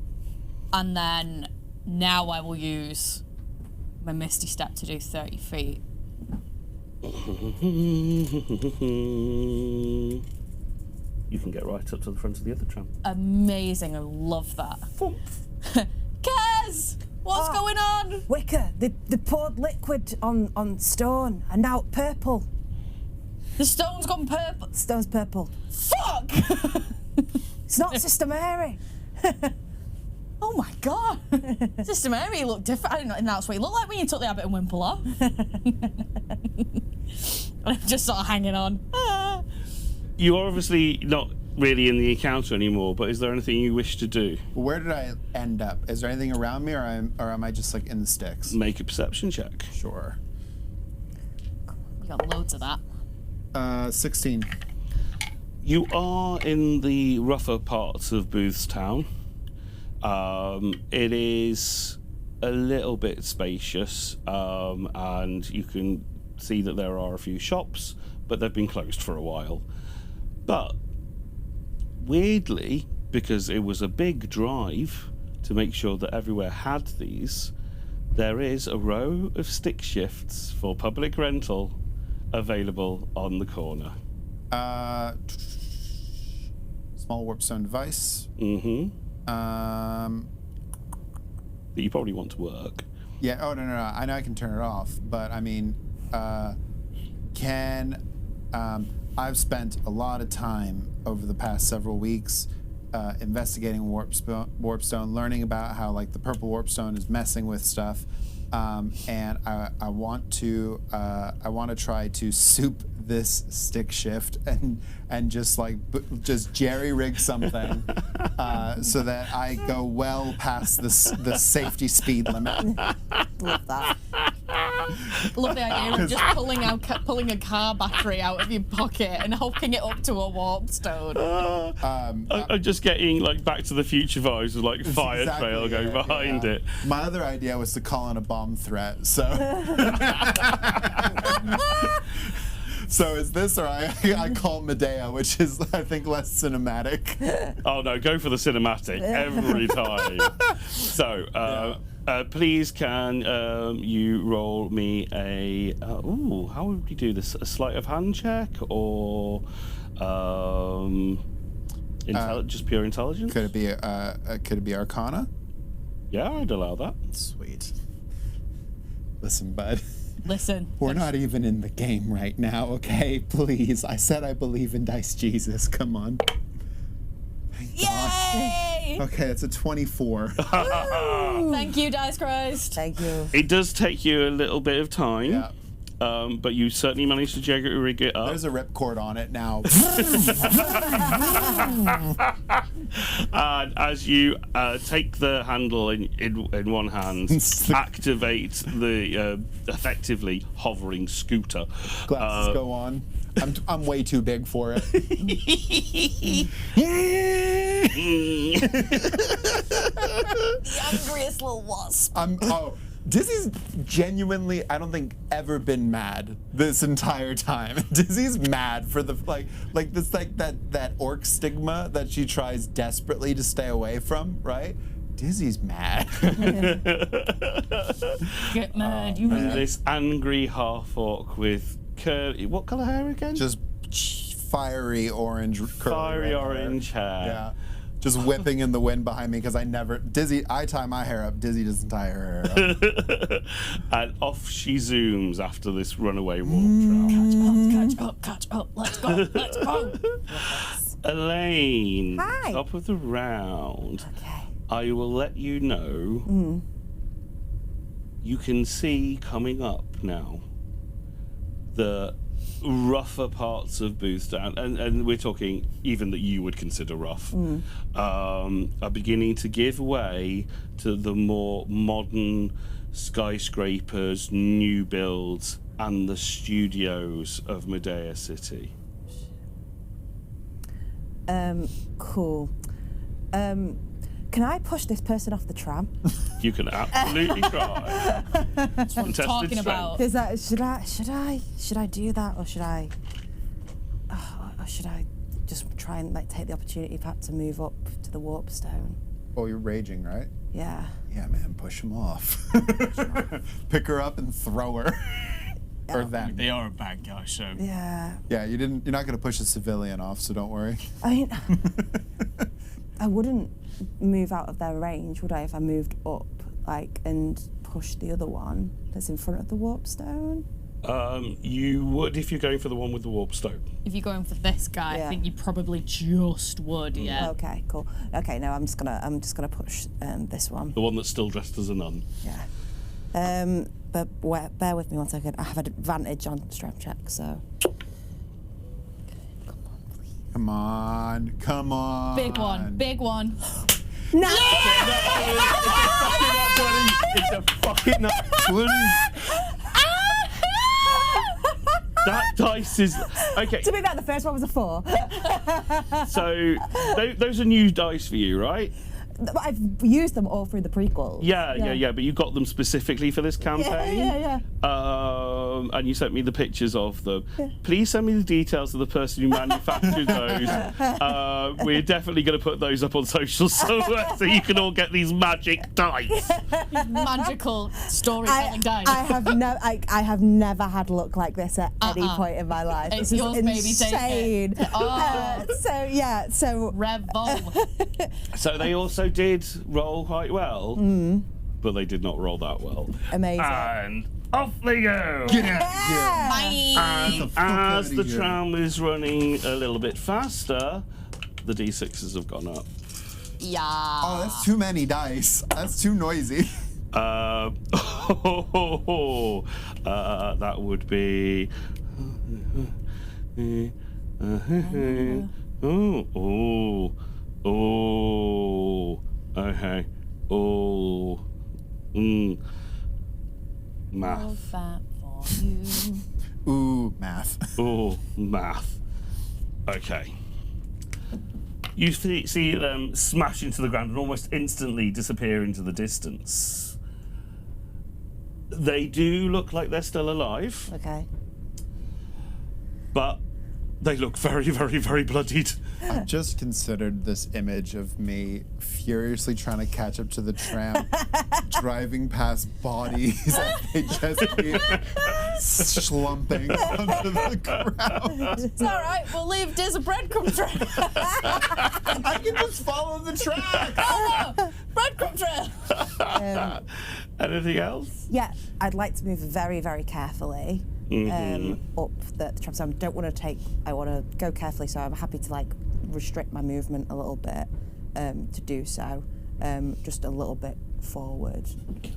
And then now I will use my Misty Step to do 30 feet. You can get right up to the front of the other tram. Amazing, I love that. Kez! What's going on? Wicker, they poured liquid on stone and now purple. The stone's gone purple. Stone's purple. Fuck! It's not Sister Mary. Oh my god. Sister Mary looked different. I didn't know that's what you looked like when you took the Abbott and Wimple off. I'm just sort of hanging on. You are obviously not really in the encounter anymore, but is there anything you wish to do? Where did I end up? Is there anything around me, or am I just like in the sticks? Make a perception check. Sure. You got loads of that. 16. You are in the rougher parts of Boothstown. It is a little bit spacious, and you can see that there are a few shops, but they've been closed for a while. But weirdly, because it was a big drive to make sure that everywhere had these, there is a row of stick shifts for public rental available on the corner. Small warpstone device. That you probably want to work. Yeah. Oh no. I know I can turn it off, but I mean, I've spent a lot of time over the past several weeks investigating Warpstone, learning about how like the purple Warpstone is messing with stuff, and I want to try to soup this stick shift and just like just jerry rig something so that I go well past the safety speed limit. Love that. Love the idea of just pulling a car battery out of your pocket and hooking it up to a warpstone. I'm just getting like Back to the Future vibes with like fire trail going behind it. My other idea was to call in a bomb threat. So, so is this or I call Medea, which is I think less cinematic. Oh no, go for the cinematic every time. So. Please can you roll me a how would you do this? A sleight of hand check or just pure intelligence? Could it be Arcana? Yeah, I'd allow that. Sweet. Listen, bud. Listen. We're not even in the game right now, okay? Please. I said I believe in Dice Jesus. Come on. Yay! Okay, it's a 24. Thank you, Dice Christ. Thank you. It does take you a little bit of time. Yeah. But you certainly managed to rig it up. There's a ripcord on it now. And as you take the handle in one hand, activate the effectively hovering scooter. Glasses go on. I'm way too big for it. The angriest little wasp. Dizzy's genuinely, I don't think, ever been mad this entire time. Dizzy's mad for the that orc stigma that she tries desperately to stay away from, right? Dizzy's mad. Get mad, you And this angry half orc with curly, what colour hair again? Just fiery orange curly Fiery red orange hair. Yeah. Just whipping in the wind behind me because I tie my hair up. Dizzy doesn't tie her hair up. And off she zooms after this runaway warp trap. Catch up, let's go. Elaine, Hi. top of the round. Okay. I will let you know. You can see coming up now the rougher parts of Boothstown, and we're talking even that you would consider rough, are beginning to give way to the more modern skyscrapers, new builds, and the studios of Medea City. Cool. Can I push this person off the tram? You can absolutely try. That's what I'm talking about. Is that should I do that or should I just try and like take the opportunity perhaps to move up to the Warpstone? Oh, you're raging, right? Yeah. Yeah, man, push him off. Pick her up and throw her. Or them. They are a bad guy, so. Yeah. Yeah, you're not gonna push a civilian off, so don't worry. I mean, I wouldn't move out of their range, would I, if I moved up, like, and pushed the other one that's in front of the Warpstone? You would if you're going for the one with the Warpstone. If you're going for this guy, Yeah. I think you probably just would, yeah. Okay, cool. Okay, no, I'm just gonna push this one. The one that's still dressed as a nun. Yeah. But bear with me 1 second. I have an advantage on strength check, so. Come on. Big one. No! It's a fucking nat 20. That dice is okay. To be fair, the first one was a 4. So those are new dice for you, right? I've used them all through the prequels. Yeah, but you got them specifically for this campaign. Yeah. And you sent me the pictures of them. Please send me the details of the person who manufactured those. We're definitely going to put those up on social somewhere so you can all get these magic dice. Magical storytelling dice. I have never had luck like this at any point in my life. It's this yours, is baby, insane. take it. Oh. So Revol. So they also did roll quite well, but they did not roll that well. Amazing. And off they go. Get out of here. Bye. And as the tram is running a little bit faster, the D6s have gone up. Yeah. Oh, that's too many dice. That's too noisy. That would be. Okay. Math. All that for you. Ooh, math. Oh, math. Okay. You see them smash into the ground and almost instantly disappear into the distance. They do look like they're still alive, Okay. but they look very, very, very bloodied. I just considered this image of me furiously trying to catch up to the tram, driving past bodies, and they just keep slumping onto the ground. It's all right. We'll leave Diz a breadcrumb trail. I can just follow the track. Oh, breadcrumb trail. Anything else? Yeah, I'd like to move very, very carefully up the tram. So I want to go carefully, so I'm happy to like restrict my movement a little bit to do so. Just a little bit forward.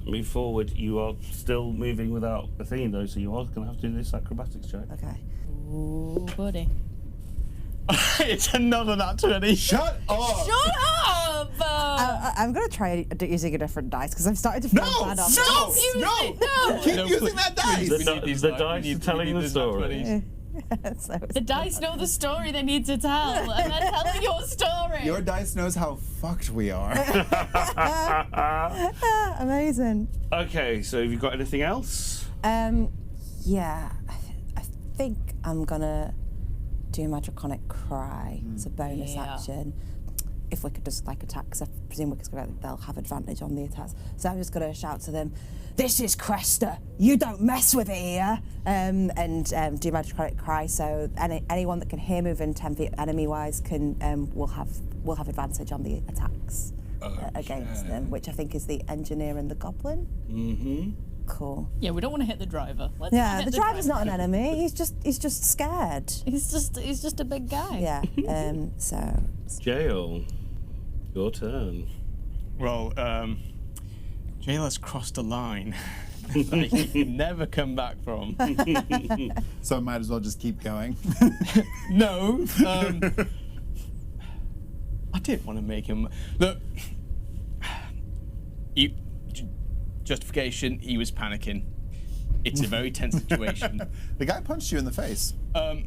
Move forward. You are still moving without a theme, though, so you are going to have to do this acrobatics check. Okay. Ooh, buddy. It's another nat 20. Shut up. Shut up! I'm going to try using a different dice because I've started to feel No, bad on no, this. no. No. Keep No, using that dice. The dice are telling the story. So it's The dice know the story they need to tell, and they're telling your story. Your dice knows how fucked we are. amazing. Okay, so have you got anything else? Yeah, I think I'm gonna do my draconic cry. It's a bonus Yeah. action. If we could just like attack, because I presume they'll have advantage on the attacks. So I'm just gonna shout to them, "This is Cresta. You don't mess with it here!" And do my draconic cry. So anyone that can hear me within 10 feet enemy-wise will have advantage on the attacks against them, which I think is the engineer and the goblin. Mm-hmm. Cool. Yeah, we don't want to hit the driver. Let's not Yeah, hit the driver's not an enemy. He's just scared. He's just a big guy. Yeah. So Jael, your turn. Well, Jael has crossed a line that he can never come back from. So I might as well just keep going. No, I didn't want to make him. Look, justification, he was panicking. It's a very tense situation. The guy punched you in the face.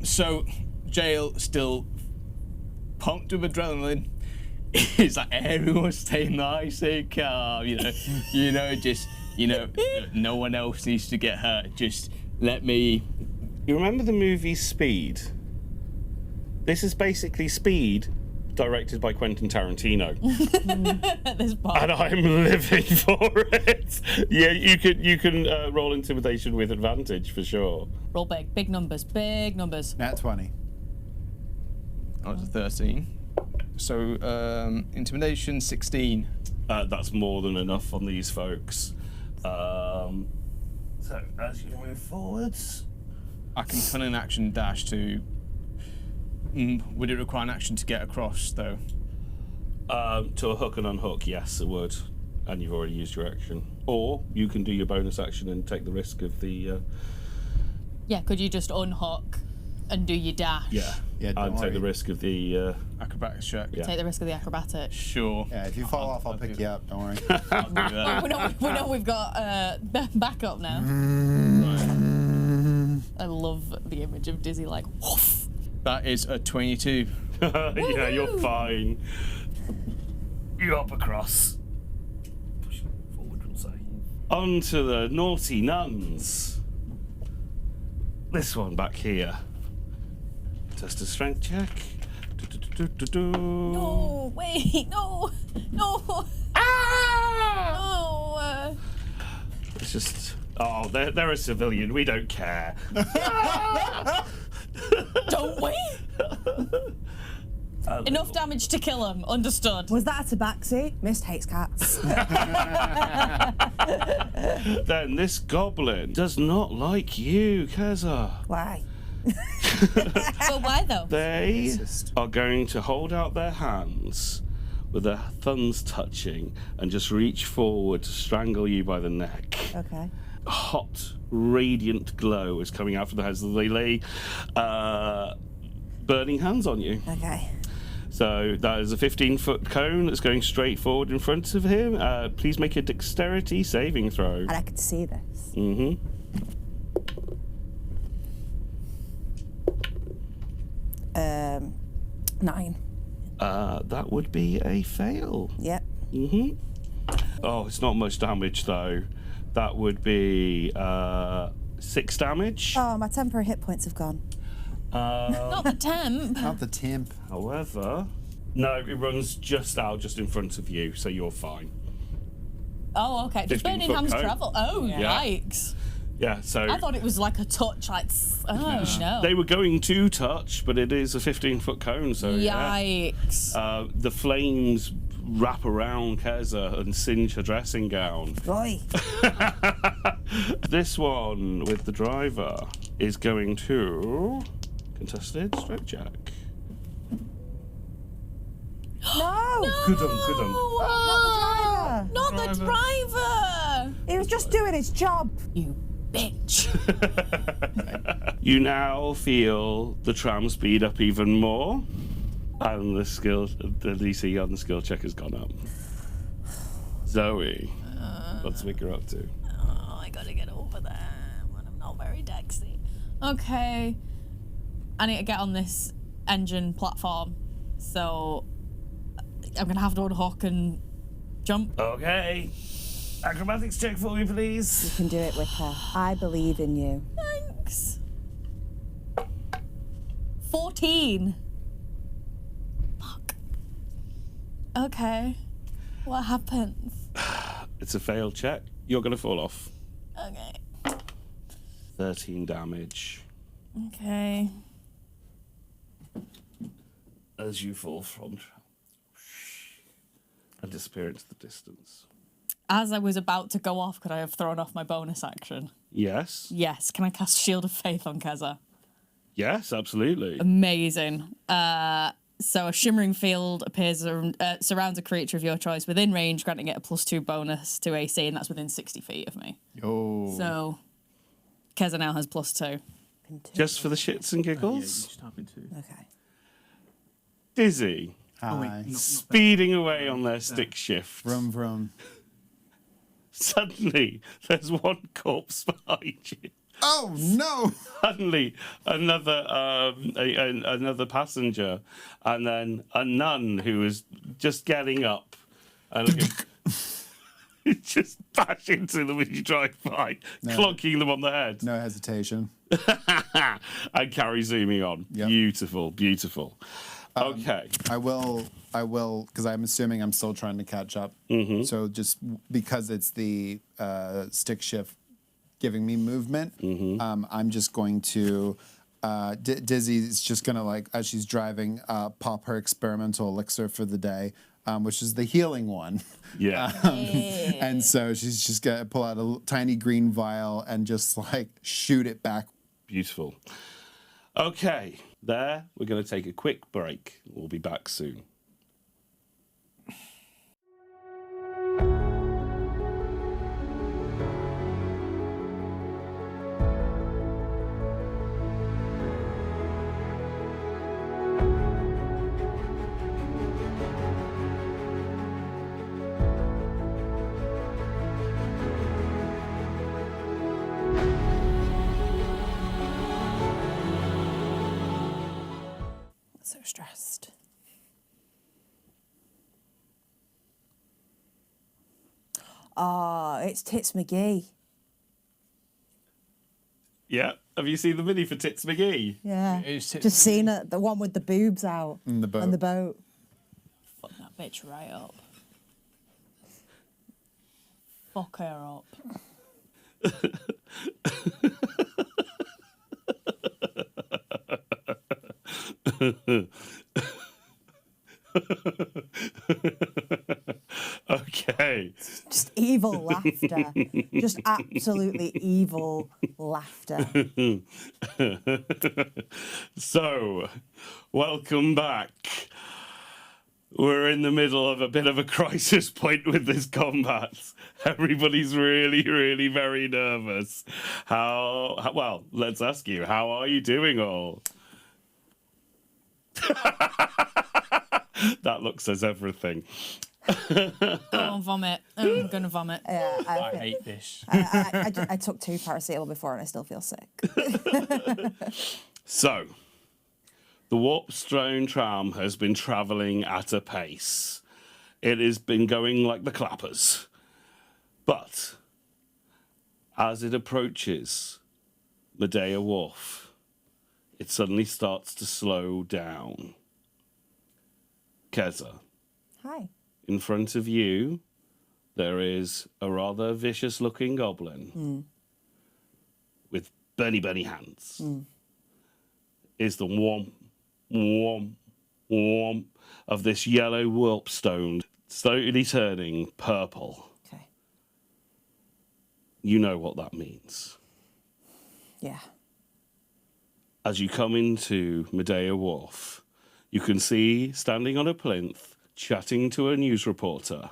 So, Jael still pumped with adrenaline. It's like everyone stay nice and calm, no one else needs to get hurt. Just let me. You remember the movie Speed? This is basically Speed, directed by Quentin Tarantino. At this point. And I'm living for it. Yeah, you can roll intimidation with advantage for sure. Roll big numbers, big numbers. Nat 20. I was a 13. So, intimidation 16. That's more than enough on these folks. So as you move forwards, I can turn an action dash to. Would it require an action to get across, though? to a hook and unhook, yes, it would. And you've already used your action. Or you can do your bonus action and take the risk of the. Yeah, could you just unhook and do your dash? Yeah, Yeah, don't and take the worry. risk of the. Acrobatics check. Yeah. Take the risk of the acrobatics. Sure. Yeah, if you fall off, I'll pick you up. Don't worry. I'll do that. We know we've got backup now. I love the image of Dizzy like, woof. That is a 22. Yeah, you're fine. You hop across. Push forward, we'll say. On to the naughty nuns. This one back here. Test a strength check. No, wait, no. Ah! No. It's just. Oh, they're a civilian. We don't care. Don't we? Enough damage to kill him. Understood. Was that a tabaxi? Mist hates cats. Then this goblin does not like you, Keza. Why? But why though? They are going to hold out their hands with their thumbs touching and just reach forward to strangle you by the neck. Okay. A hot, radiant glow is coming out from the hands. They lay burning hands on you. Okay. So that is a 15-foot cone that's going straight forward in front of him. Please make a dexterity saving throw. And I could see this. Mm-hmm. 9. That would be a fail. Yep. Mm-hmm. Oh, it's not much damage though. That would be 6 damage. Oh, my temporary hit points have gone. Not the temp. Not the temp. However, no, it runs just in front of you, so you're fine. Oh, okay. Just 15 burning foot hands cone. travel. Oh, Yeah. yikes. Yeah, so I thought it was like a touch, like, oh no. they were going to touch, but it is a 15-foot cone, so Yikes. yeah. The flames wrap around Keza and singe her dressing gown. Boy. This one with the driver is going to contested strength check. No! Good on. Not the driver. Not the driver. He was just doing his job. You bitch. You now feel the tram speed up even more, and the DC on the skill check has gone up. Zoe, what's Vicar up to? Oh, I gotta get over there when I'm not very dexy. Okay. I need to get on this engine platform, so I'm gonna have to unhook and jump. Okay. Acrobatics check for me, please. You can do it, Wicker. I believe in you. Thanks. 14. Fuck. Okay. What happens? It's a failed check. You're going to fall off. Okay. 13 damage Okay. as you fall from and disappear into the distance. As I was about to go off, could I have thrown off my bonus action? Yes. Yes. Can I cast Shield of Faith on Keza? Yes, absolutely. Amazing. So a shimmering field appears surrounds a creature of your choice within range, granting it a +2 bonus to AC, and that's within 60 feet of me. Oh. So Keza now has +2. Just for the shits and giggles. just happen to. Okay. Dizzy, Hi. speeding away on their stick shift. Vroom, vroom. Suddenly, there's one corpse behind you. Oh, no! Suddenly, another another passenger, and then a nun who is just getting up and looking, just bash into them as you drive by, clonking them on the head, No hesitation. and carry zooming on. Yep. Beautiful, beautiful. Okay. I will, because I'm assuming I'm still trying to catch up. Mm-hmm. So just because it's the stick shift giving me movement, I'm just going to, Dizzy's just going to, like, as she's driving, pop her experimental elixir for the day, which is the healing one. Yeah. And so she's just going to pull out a tiny green vial and just, like, shoot it back. Beautiful. Okay. There, we're going to take a quick break. We'll be back soon. So stressed. Oh, it's Tits McGee. Yeah. Have you seen the mini for Tits McGee? Yeah. It's Tits Just seen it, the one with the boobs out. In the boat. On the boat. Fuck that bitch right up. Fuck her up. Okay. Just evil laughter. Just absolutely evil laughter. So, welcome back. We're in the middle of a bit of a crisis point with this combat. Everybody's really, really very nervous. Well, let's ask you, how are you doing all? That look says everything. Go on, vomit. I'm gonna vomit. Yeah, I hate this. I took 2 paracetamol before and I still feel sick. So, the Warpstone tram has been travelling at a pace. It has been going like the clappers. But, as it approaches Medea Wharf, it suddenly starts to slow down. Keza, Hi. in front of you, there is a rather vicious-looking goblin with bunny hands. Is the whomp, whomp, whomp of this yellow warpstone slowly turning purple. Okay. You know what that means. Yeah. As you come into Medea Wharf, you can see, standing on a plinth, chatting to a news reporter,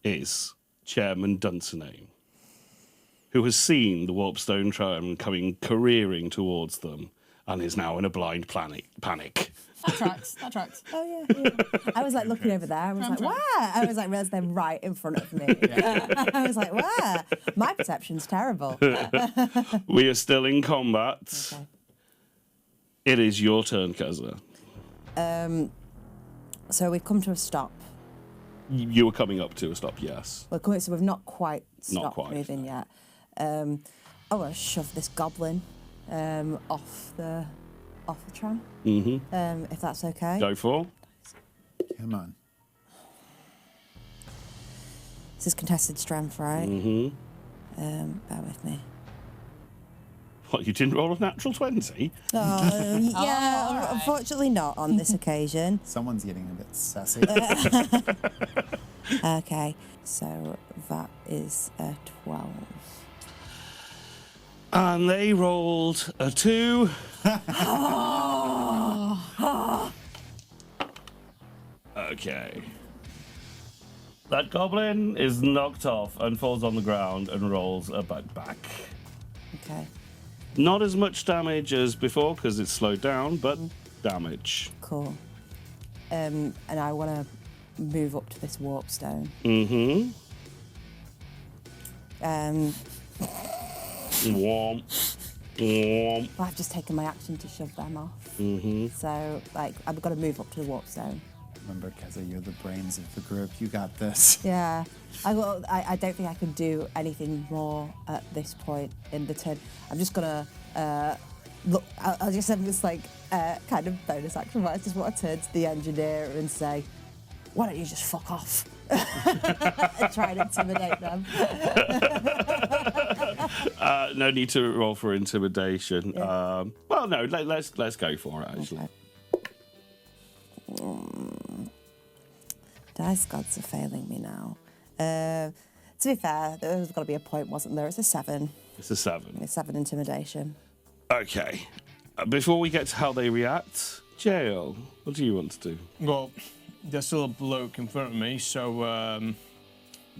is Chairman Dunsinane, who has seen the Warpstone tram coming careering towards them and is now in a blind panic. That tracks. That tracks. Oh, yeah. I was like looking over there. I was like, where? I was like, realised they're right in front of me. I was like, where? My perception's terrible. We are still in combat. Okay. It is your turn, Keza. So we've come to a stop. You were coming up to a stop, yes. We're coming, so we've not quite Not stopped quite, moving yet. I want to shove this goblin off the tram. If that's okay. Go for. Come on. This is contested strength, right? Bear with me. What, you didn't roll a natural 20? Yeah, all right. unfortunately not on this occasion. Someone's getting a bit sassy. Okay, so that is a 12. And they rolled a 2. Okay. That goblin is knocked off and falls on the ground and rolls a bug back. Okay, Not as much damage as before because it's slowed down, but damage. cool. And I want to move up to this warpstone. Womp. Womp. I've just taken my action to shove them off. So, like, I've got to move up to the warpstone. Remember, Keza, you're the brains of the group. You got this. Yeah, I don't think I can do anything more at this point in the turn. I'm just gonna look. I'll just have this like kind of bonus action where I just want to turn to the engineer and say, "Why don't you just fuck off?" and try and intimidate them. No need to roll for intimidation. Yeah. Well, no, let's go for it actually. Okay. Dice gods are failing me now. To be fair, there was got to be a point, wasn't there? It's a 7. It's a 7. It's 7 intimidation. Okay. Before we get to how they react, Jael, what do you want to do? Well, there's still a bloke in front of me, so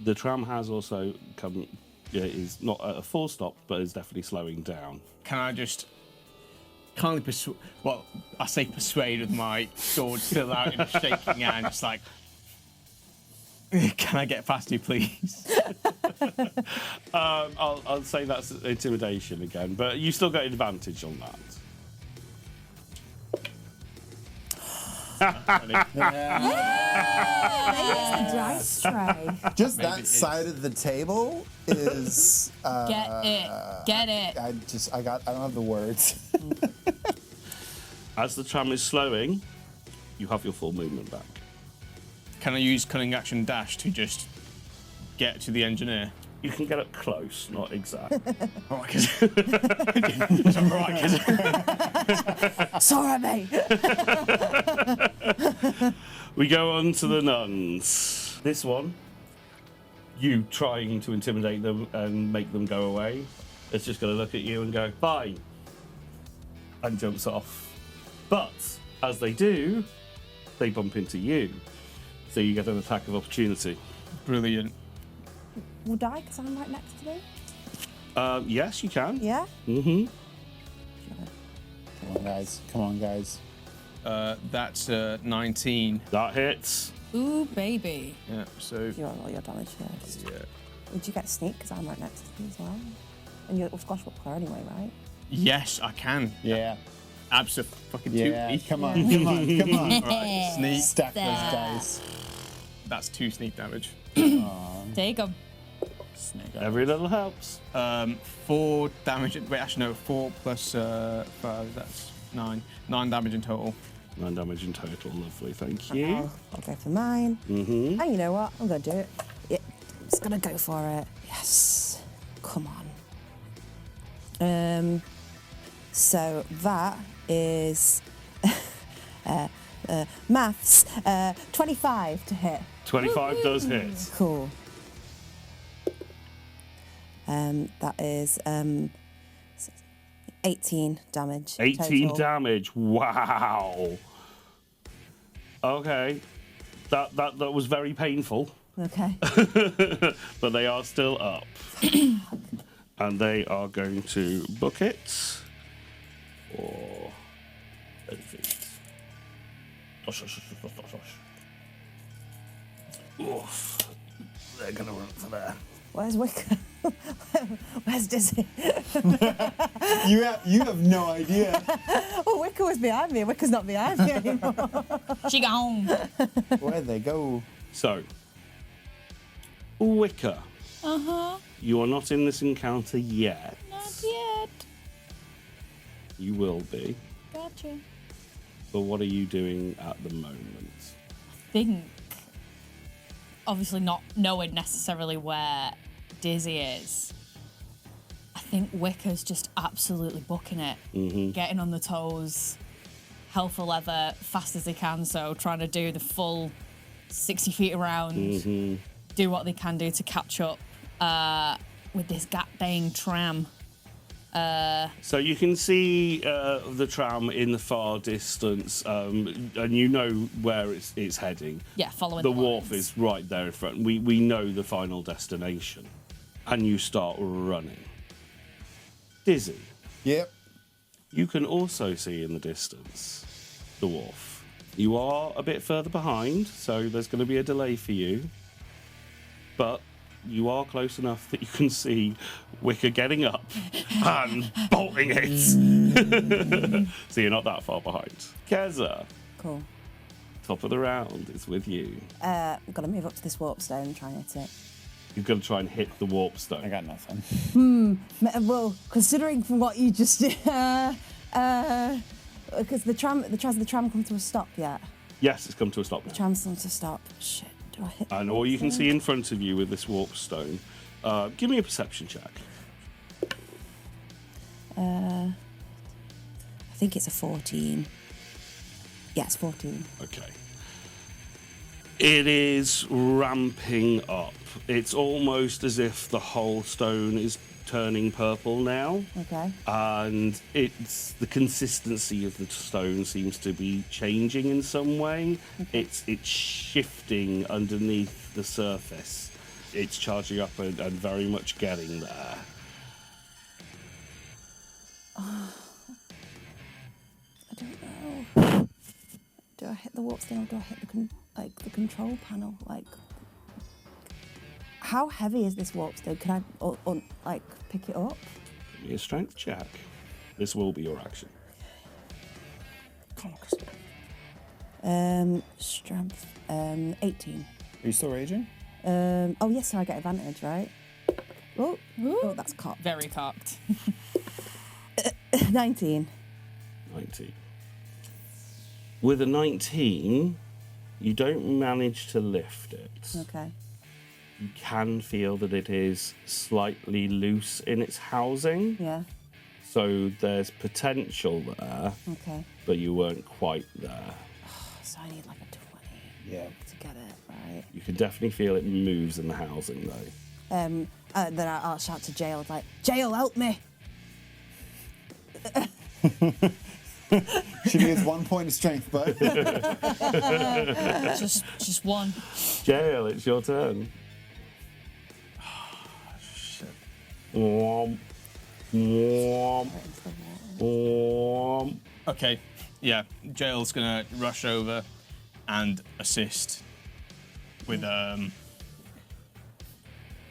The tram has also come. Yeah, is not at a full stop, but is definitely slowing down. can I just kindly persuade? Well, I say persuade with my sword still out in a shaking hand, just like, can I get past you, please? I'll say that's intimidation again, but you still get advantage on that. Maybe it's the dice tray. Just Maybe that it side of the table is. Get it. Get it. I don't have the words. As the tram is slowing, you have your full movement back. Can I use cunning action dash to just get to the engineer? You can get up close, not exact. Right, 'cause- Sorry, mate. We go on to the nuns. This one, you trying to intimidate them and make them go away, it's just going to look at you and go, fine, and jumps off. But as they do, they bump into you. So you get an attack of opportunity. Brilliant. Would I, because I'm right next to them? Yes, you can. Yeah? Mm-hmm. Come on, guys. Come on, guys. That's 19. That hits. Ooh, baby. Yeah, so You roll all your damage first. yeah. Would you get sneak, because I'm right next to you as well? And you're squash whippler anyway, right? Yes, I can. Yeah. Absolutely. Yeah. Come on. Come on. Come on. Right, sneak. Stack those dice. That's 2 sneak damage. Take them. Snake. Every little helps. 4 damage. Wait, actually no. 4 plus 5. That's 9. 9 damage in total. 9 damage in total. Lovely, thank you. I'll go for mine. Mm-hmm. And you know what? I'm going to do it. Yeah, I'm just going to go for it. Yes. Come on. So that is maths. 25 to hit. 25 does hit. Cool. That is 18 damage. 18 total. damage. Wow. Okay. That was very painful. Okay. But they are still up. And they are going to book it for 10 feet. Oof. They're going to run for there. Where's Wicker? Where's Dizzy? You have no idea. Oh, Wicker was behind me. Wicker's not behind me anymore. She gone. Where'd they go? So, Wicker, Uh-huh. you are not in this encounter yet. Not yet. You will be. Gotcha. But what are you doing at the moment? Think, obviously not knowing necessarily where Dizzy is, I think Wicker's just absolutely booking it, getting on the toes, hell for leather, fast as they can, so trying to do the full 60 feet around, do what they can do to catch up with this goddamn tram. So you can see the tram in the far distance, and you know where it's heading. Yeah, following The the wharf lines. is right there in front. We know the final destination. And you start running. Dizzy, Yep. you can also see in the distance the wharf. You are a bit further behind, so there's going to be a delay for you. But you are close enough that you can see Wicker getting up and bolting it. So you're not that far behind. Keza, Cool. top of the round is with you. I've got to move up to this warpstone and try and hit it. You've got to try and hit the warp stone. I got nothing. Well, considering from what you just did, because the tram come to a stop yet? Yes, it's come to a stop now. Tram's come to stop. Shit, do I hit? And all you can see in front of you with this warp stone, give me a perception check. I think it's a 14. Yeah, it's 14. Okay. It is ramping up. It's almost as if the whole stone is turning purple now. Okay. And it's the consistency of the stone seems to be changing in some way. It's shifting underneath the surface. It's charging up and very much getting there. I don't know. Do I hit the warpstone or do I hit the control panel? Like, how heavy is this warpstone? Can I pick it up? Give me a strength check. This will be your action. Come on, Chris. Strength. 18. Are you still raging? Oh yes, so I get advantage, right? Oh, that's cocked. Very cocked. 19. 19. With a 19, you don't manage to lift it. Okay. You can feel that it is slightly loose in its housing. Yeah. So there's potential there, Okay. but you weren't quite there. So I need like a 20 Yeah. to get it, right? You can definitely feel it moves in the housing though. Then I'll shout to Jael, like, Jael, help me! She needs 1 point of strength, bud. just one. Jael, it's your turn. Shit. Whomp. Whomp. Whomp. Okay, yeah. Jael's gonna rush over and assist with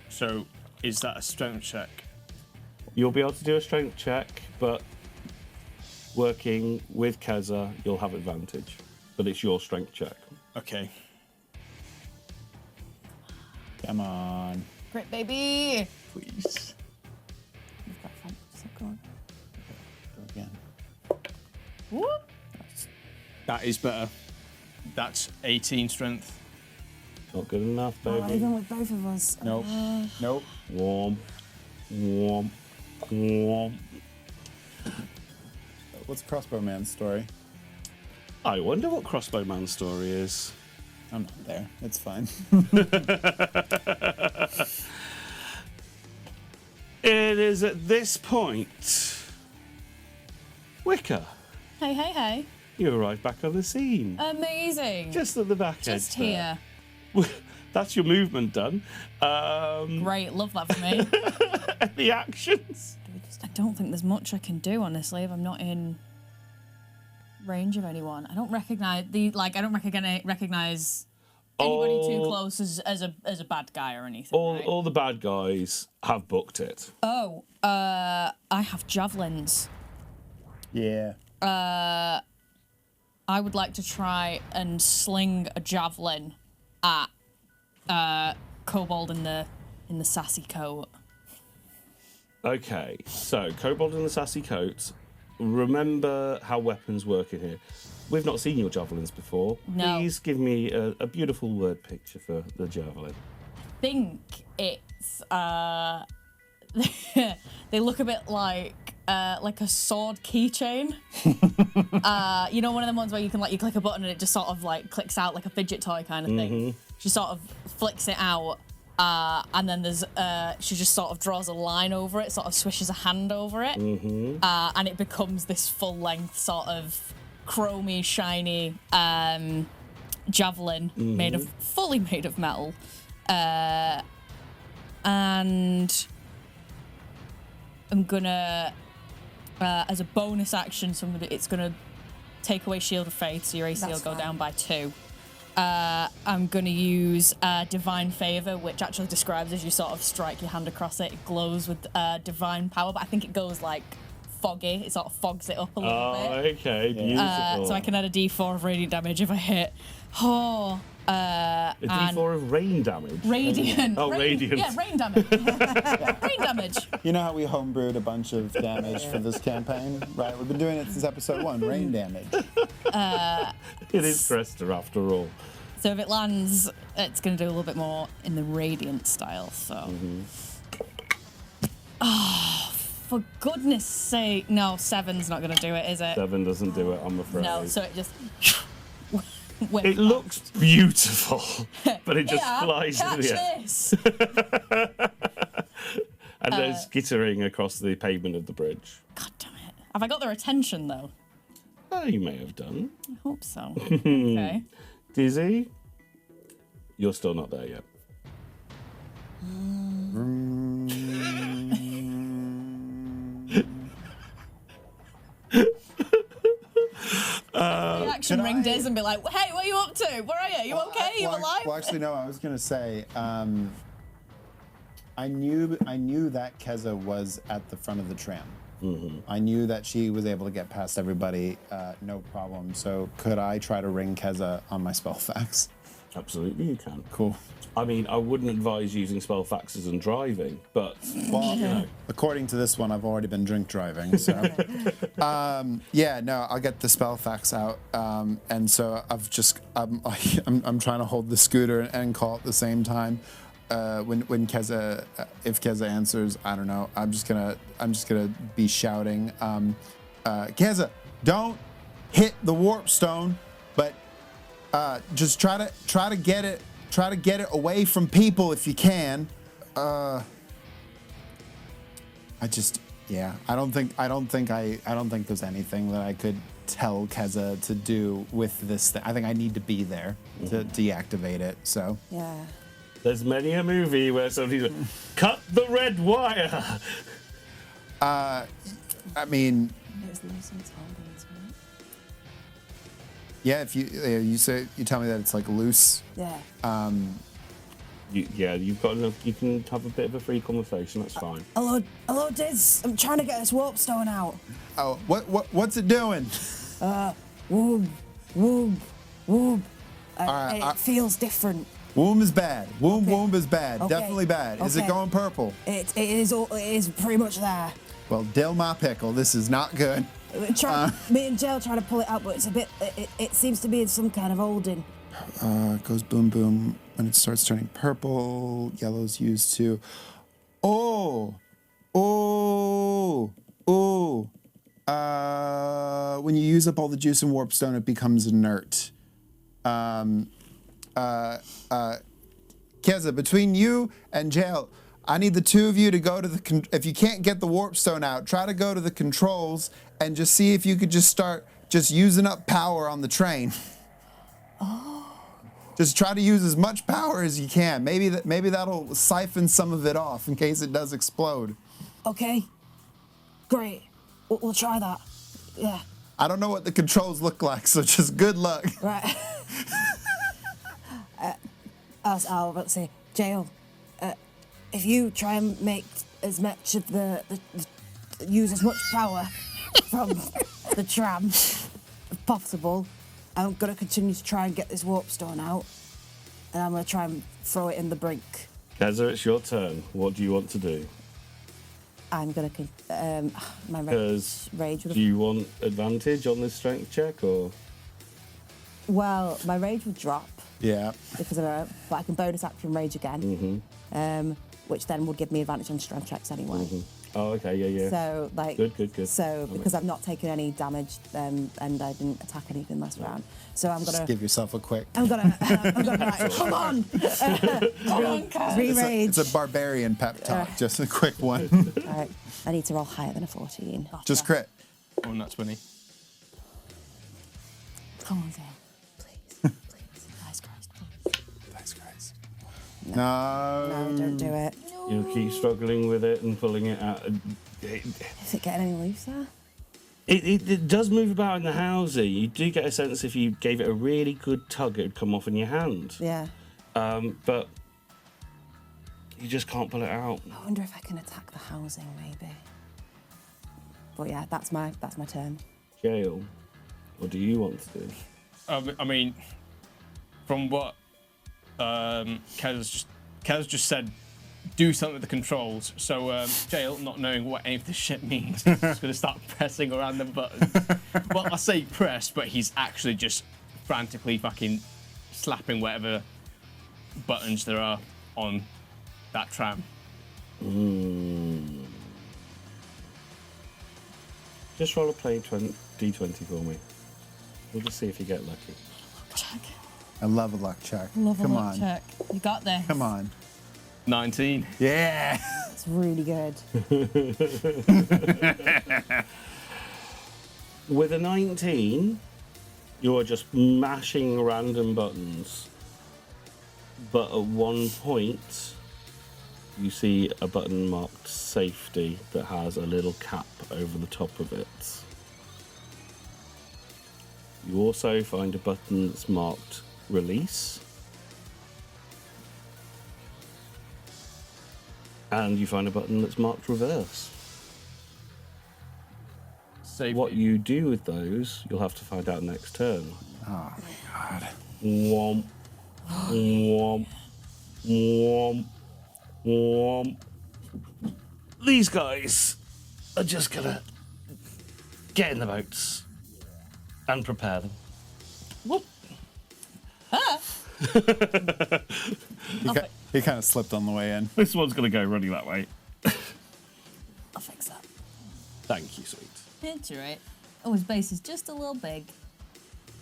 So, is that a strength check? You'll be able to do a strength check, but working with Keza, you'll have advantage. But it's your strength check. Okay. Come on. Great baby. Please. You've got fun. So go on. Go again. Whoop. That is better. That's 18 strength. Not good enough, Oh, baby. even with both of us. Nope. Nope. Whomp. Whomp. Whomp. What's Crossbow Man's story? I wonder what Crossbow Man's story is. I'm not there. It's fine. It is at this point, Wicker, Hey, hey, hey. you arrive back on the scene. Amazing. Just at the back Just edge here. there. That's your movement done. Great, love that for me. The actions. I don't think there's much I can do, honestly, if I'm not in range of anyone. I don't recognize recognize anybody too close as a bad guy or anything. Right? All the bad guys have booked it. Oh, I have javelins. Yeah. I would like to try and sling a javelin at Kobold in the sassy coat. Okay, so Kobold in the sassy coat. Remember how weapons work in here. We've not seen your javelins before. No. Please give me a beautiful word picture for the javelin. Think it's they look a bit like a sword keychain. You know, one of them ones where you can you click a button and it just sort of clicks out like a fidget toy kind of thing. She sort of flicks it out. And then she just sort of draws a line over it, sort of swishes a hand over it, and it becomes this full-length sort of chromy, shiny javelin fully made of metal. And I'm gonna, as a bonus action, it's gonna take away Shield of Faith, so your AC will go down by 2. I'm going to use Divine Favour, which actually describes as you sort of strike your hand across it. It glows with divine power, but I think it goes foggy. It sort of fogs it up a little bit. Oh, okay, beautiful. So I can add a d4 of radiant damage if I hit. Oh, a d4 of rain damage. Radiant. Oh, radiant. Yeah, rain damage. Rain damage. You know how we homebrewed a bunch of damage for this campaign, right? We've been doing it since episode 1. Rain damage. It is Cresta after all. So if it lands, it's going to do a little bit more in the radiant style. So. Oh, for goodness sake! No, 7's not going to do it, is it? 7 doesn't do it, I'm afraid. No, so it just. It looks beautiful, but it just flies in the air. This. And there's skittering across the pavement of the bridge. God damn it! Have I got their attention though? Oh, you may have done. I hope so. Okay. Dizzy, you're still not there yet. The action ring Diz and be like, "Hey, what are you up to? Where are you? You okay? You alive?" Well, actually, no. I was gonna say, I knew that Keza was at the front of the tram. I knew that she was able to get past everybody, no problem. So could I try to ring Keza on my spell fax? Absolutely, you can. Cool. I mean, I wouldn't advise using spell faxes and driving, but Well, you know. according to this one, I've already been drink driving. So, yeah, no, I'll get the spell fax out, and so I'm trying to hold the scooter and call at the same time. When Keza, if Keza answers, I don't know. I'm just gonna be shouting, Keza, don't hit the warpstone, but just try to get it. Try to get it away from people if you can. I don't think there's anything that I could tell Keza to do with this thing. I think I need to be there to deactivate it. So Yeah. There's many a movie where somebody's cut the red wire. I mean, There's license holdings, right? yeah. If you tell me that it's like loose. Yeah. You've got enough. You can have a bit of a free conversation. That's fine. Hello, Diz. I'm trying to get this warpstone out. Oh, what's it doing? Whoomp, whoomp, whoomp. Alright, It feels different. Whoomp is bad. Whoomp Okay. is bad. Okay. Definitely bad. Is it Okay. going purple? It is pretty much there. Well, dill my pickle. This is not good. Me and Jael trying to pull it out, but it's a bit. It seems to be in some kind of holding. It goes boom boom when it starts turning purple. Yellow's used to. When you use up all the juice in Warpstone, it becomes inert. Keza, between you and Jael, I need the two of you to go to the. If you can't get the Warpstone out, try to go to the controls and just see if you could just start just using up power on the train. Just try to use as much power as you can. Maybe that'll siphon some of it off in case it does explode. Okay. Great. We'll try that. Yeah. I don't know what the controls look like, so just good luck. Right. I'll say, Jael, if you try and make as much of use as much power from the tram as possible, I'm gonna continue to try and get this warpstone out, and I'm gonna try and throw it in the brink. Keza, it's your turn. What do you want to do? I'm gonna my Because rage. do you want advantage on this strength check or? Well, my rage would drop Yeah. because but I can bonus action rage again, which then would give me advantage on strength checks anyway. Oh, okay, yeah. So Good. So because I've not taken any damage and I didn't attack anything last round, so I'm Just gonna. give yourself a quick. I'm gonna like, come on, re-rage. It's a barbarian pep talk. Just a quick one. All right, I need to roll higher than a 14. Just crit. Oh, not 20. Come on, Zane. Please. Nice Christ, please. Thanks, guys. No, don't do it. You'll keep struggling with it and pulling it out. Is it getting any looser? It does move about in the housey. You do get a sense if you gave it a really good tug, it would come off in your hand. Yeah. But you just can't pull it out. I wonder if I can attack the housing, maybe. But yeah, that's my turn. Jael, what do you want to do? I mean, from what Kez just said, do something with the controls. So Jael, not knowing what any of this shit means, is just going to start pressing around the buttons. Well, I say press, but he's actually just frantically fucking slapping whatever buttons there are on that tram. Just roll a play d20 for me. We'll just see if you get lucky. Check. I love a luck check. Love a Come luck on. check. You got this. Come on. 19. Yeah. It's really good. With a 19, you're just mashing random buttons. But at one point, you see a button marked safety that has a little cap over the top of it. You also find a button that's marked release. And you find a button that's marked reverse. Save what me. you do with those, you'll have to find out next turn. Oh my god. Whomp, whomp, whomp, whomp. These guys are just gonna get in the boats and prepare them. Whoop. He kind of slipped on the way in. This one's gonna go running that way. I'll fix that. Thank you, sweet. It's alright. Oh, his base is just a little big.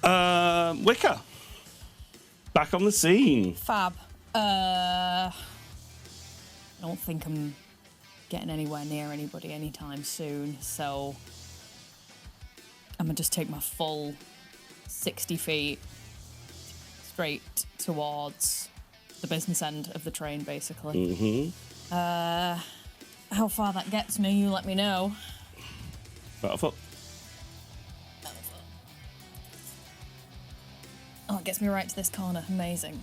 Wicker. Back on the scene. Fab. I don't think I'm getting anywhere near anybody anytime soon, so I'm gonna just take my full 60 feet straight towards the business end of the train, basically. How far that gets me, you let me know. About a foot. Oh, it gets me right to this corner. Amazing.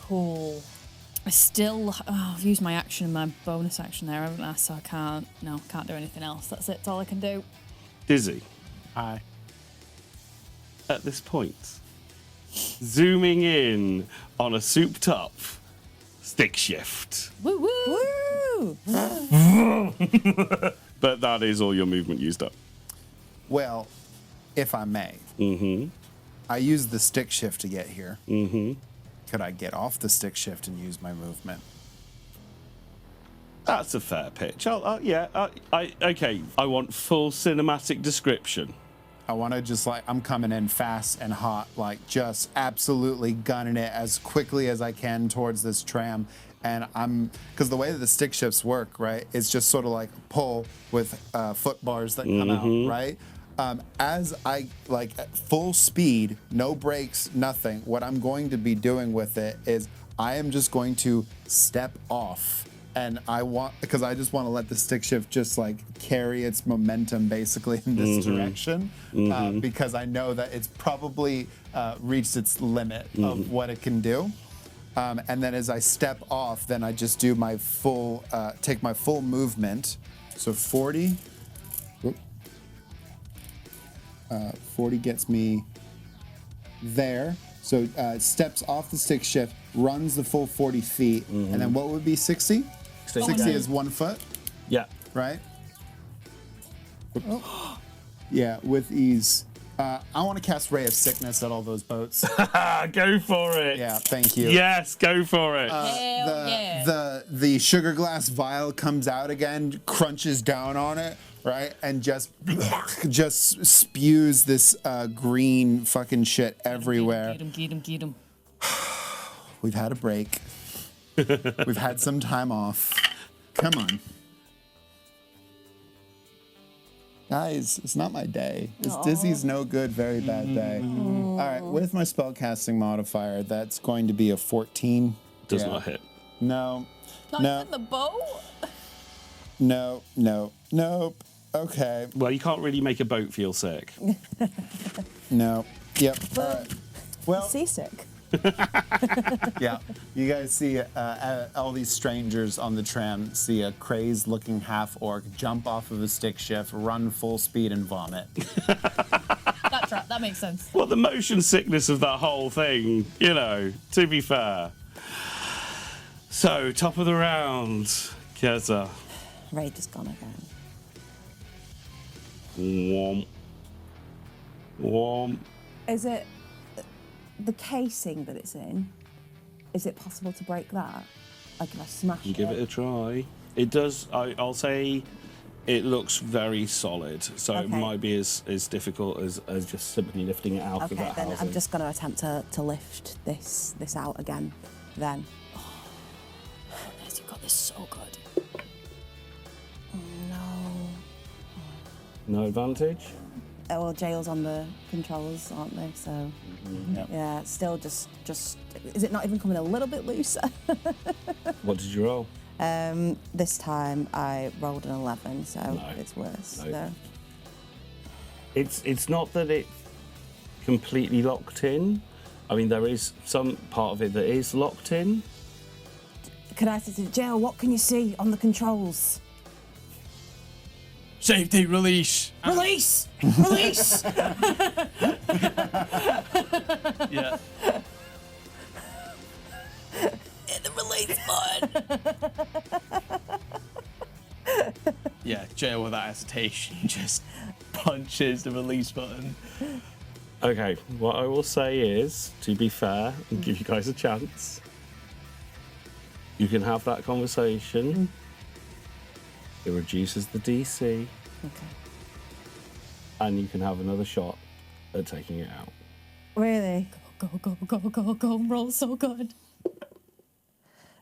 Cool. I still... Oh, I've used my action, my bonus action there, haven't I? So I can't do anything else. That's it. That's all I can do. Dizzy. Hi. At this point, zooming in on a souped-up stick shift. Woo woo! Woo! But that is all your movement used up. Well, if I may, I used the stick shift to get here. Could I get off the stick shift and use my movement? That's a fair pitch. Okay. I want full cinematic description. I want to just I'm coming in fast and hot, just absolutely gunning it as quickly as I can towards this tram. And because the way that the stick shifts work, right, it's just sort of like a pull with foot bars that come out, right? As I, at full speed, no brakes, nothing, what I'm going to be doing with it is I am just going to step off. And because I just want to let the stick shift just carry its momentum basically in this direction, because I know that it's probably reached its limit of what it can do. And then as I step off, then I just do my full, take my full movement. So 40. 40 gets me there. So it steps off the stick shift, runs the full 40 feet, and then what would be 60? 60 is 1 foot, Yeah. right? Yeah, with ease. I want to cast Ray of Sickness at all those boats. Go for it. Yeah, thank you. Yes, go for it. Hell yeah. The sugar glass vial comes out again, crunches down on it, right, and just spews this green fucking shit everywhere. Get him. We've had a break. We've had some time off. Come on. Guys, it's not my day. This Dizzy's no good, very bad day. All right, with my spellcasting modifier, that's going to be a 14. Does not hit. No. Not No. even the boat? Nope. Okay. Well, you can't really make a boat feel sick. No. Yep. All right. Well, Seasick. yeah. You guys see all these strangers on the tram see a crazed-looking half-orc jump off of a stick shift, run full speed, and vomit. That's right, that makes sense. Well, the motion sickness of that whole thing, to be fair. So, top of the round, Keza. Raid is gone again. Whomp. Whomp. Is it the casing that it's in? Is it possible to break that? Like if I smash it? Give it a try. It does, I'll say, it looks very solid. So it Okay. might be as difficult as just simply lifting it out of Okay, that then housing. I'm just going to attempt to lift this out again. Then. Yes, you got this so good. No. No advantage? Well, Jael's on the controls, aren't they? So, Yep. yeah, it's still just. Is it not even coming a little bit looser? What did you roll? This time I rolled an 11, so No. it's worse. No. So. It's not that it's completely locked in. I mean, there is some part of it that is locked in. Can I say to Jael, what can you see on the controls? Safety, release. Release! Release! Yeah. Hit the release button! Yeah, Jael without hesitation just punches the release button. Okay, what I will say is, to be fair and give you guys a chance, you can have that conversation. It reduces the DC, Okay. and you can have another shot at taking it out. Really? Go, go, go, go, go. Roll so good.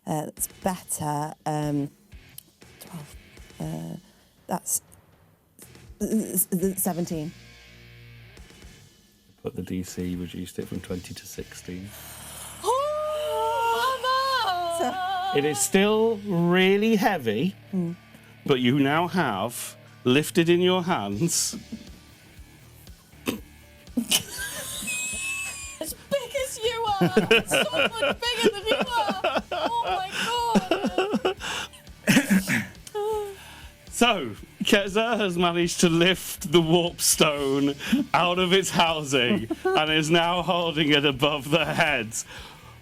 That's better. 12. That's 17. But the DC reduced it from 20 to 16. Oh, Mama! It is still really heavy, but you now have lifted in your hands As big as you are! So much bigger than you are! Oh my god! So, Keza has managed to lift the Warpstone out of its housing and is now holding it above their heads,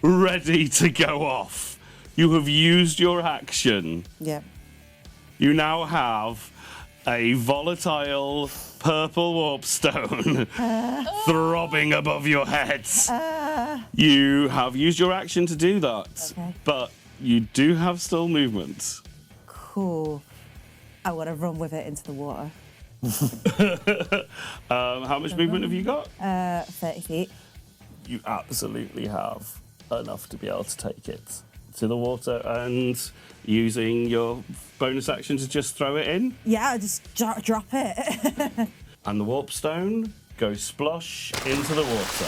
ready to go off. You have used your action. Yep. You now have a volatile purple Warpstone throbbing above your heads. You have used your action to do that, Okay. but you do have still movement. Cool. I want to run with it into the water. How much movement have you got? 30 feet. You absolutely have enough to be able to take it to the water, and using your bonus action to just throw it in, Yeah, I'll just drop it. and the Warpstone goes splosh into the water.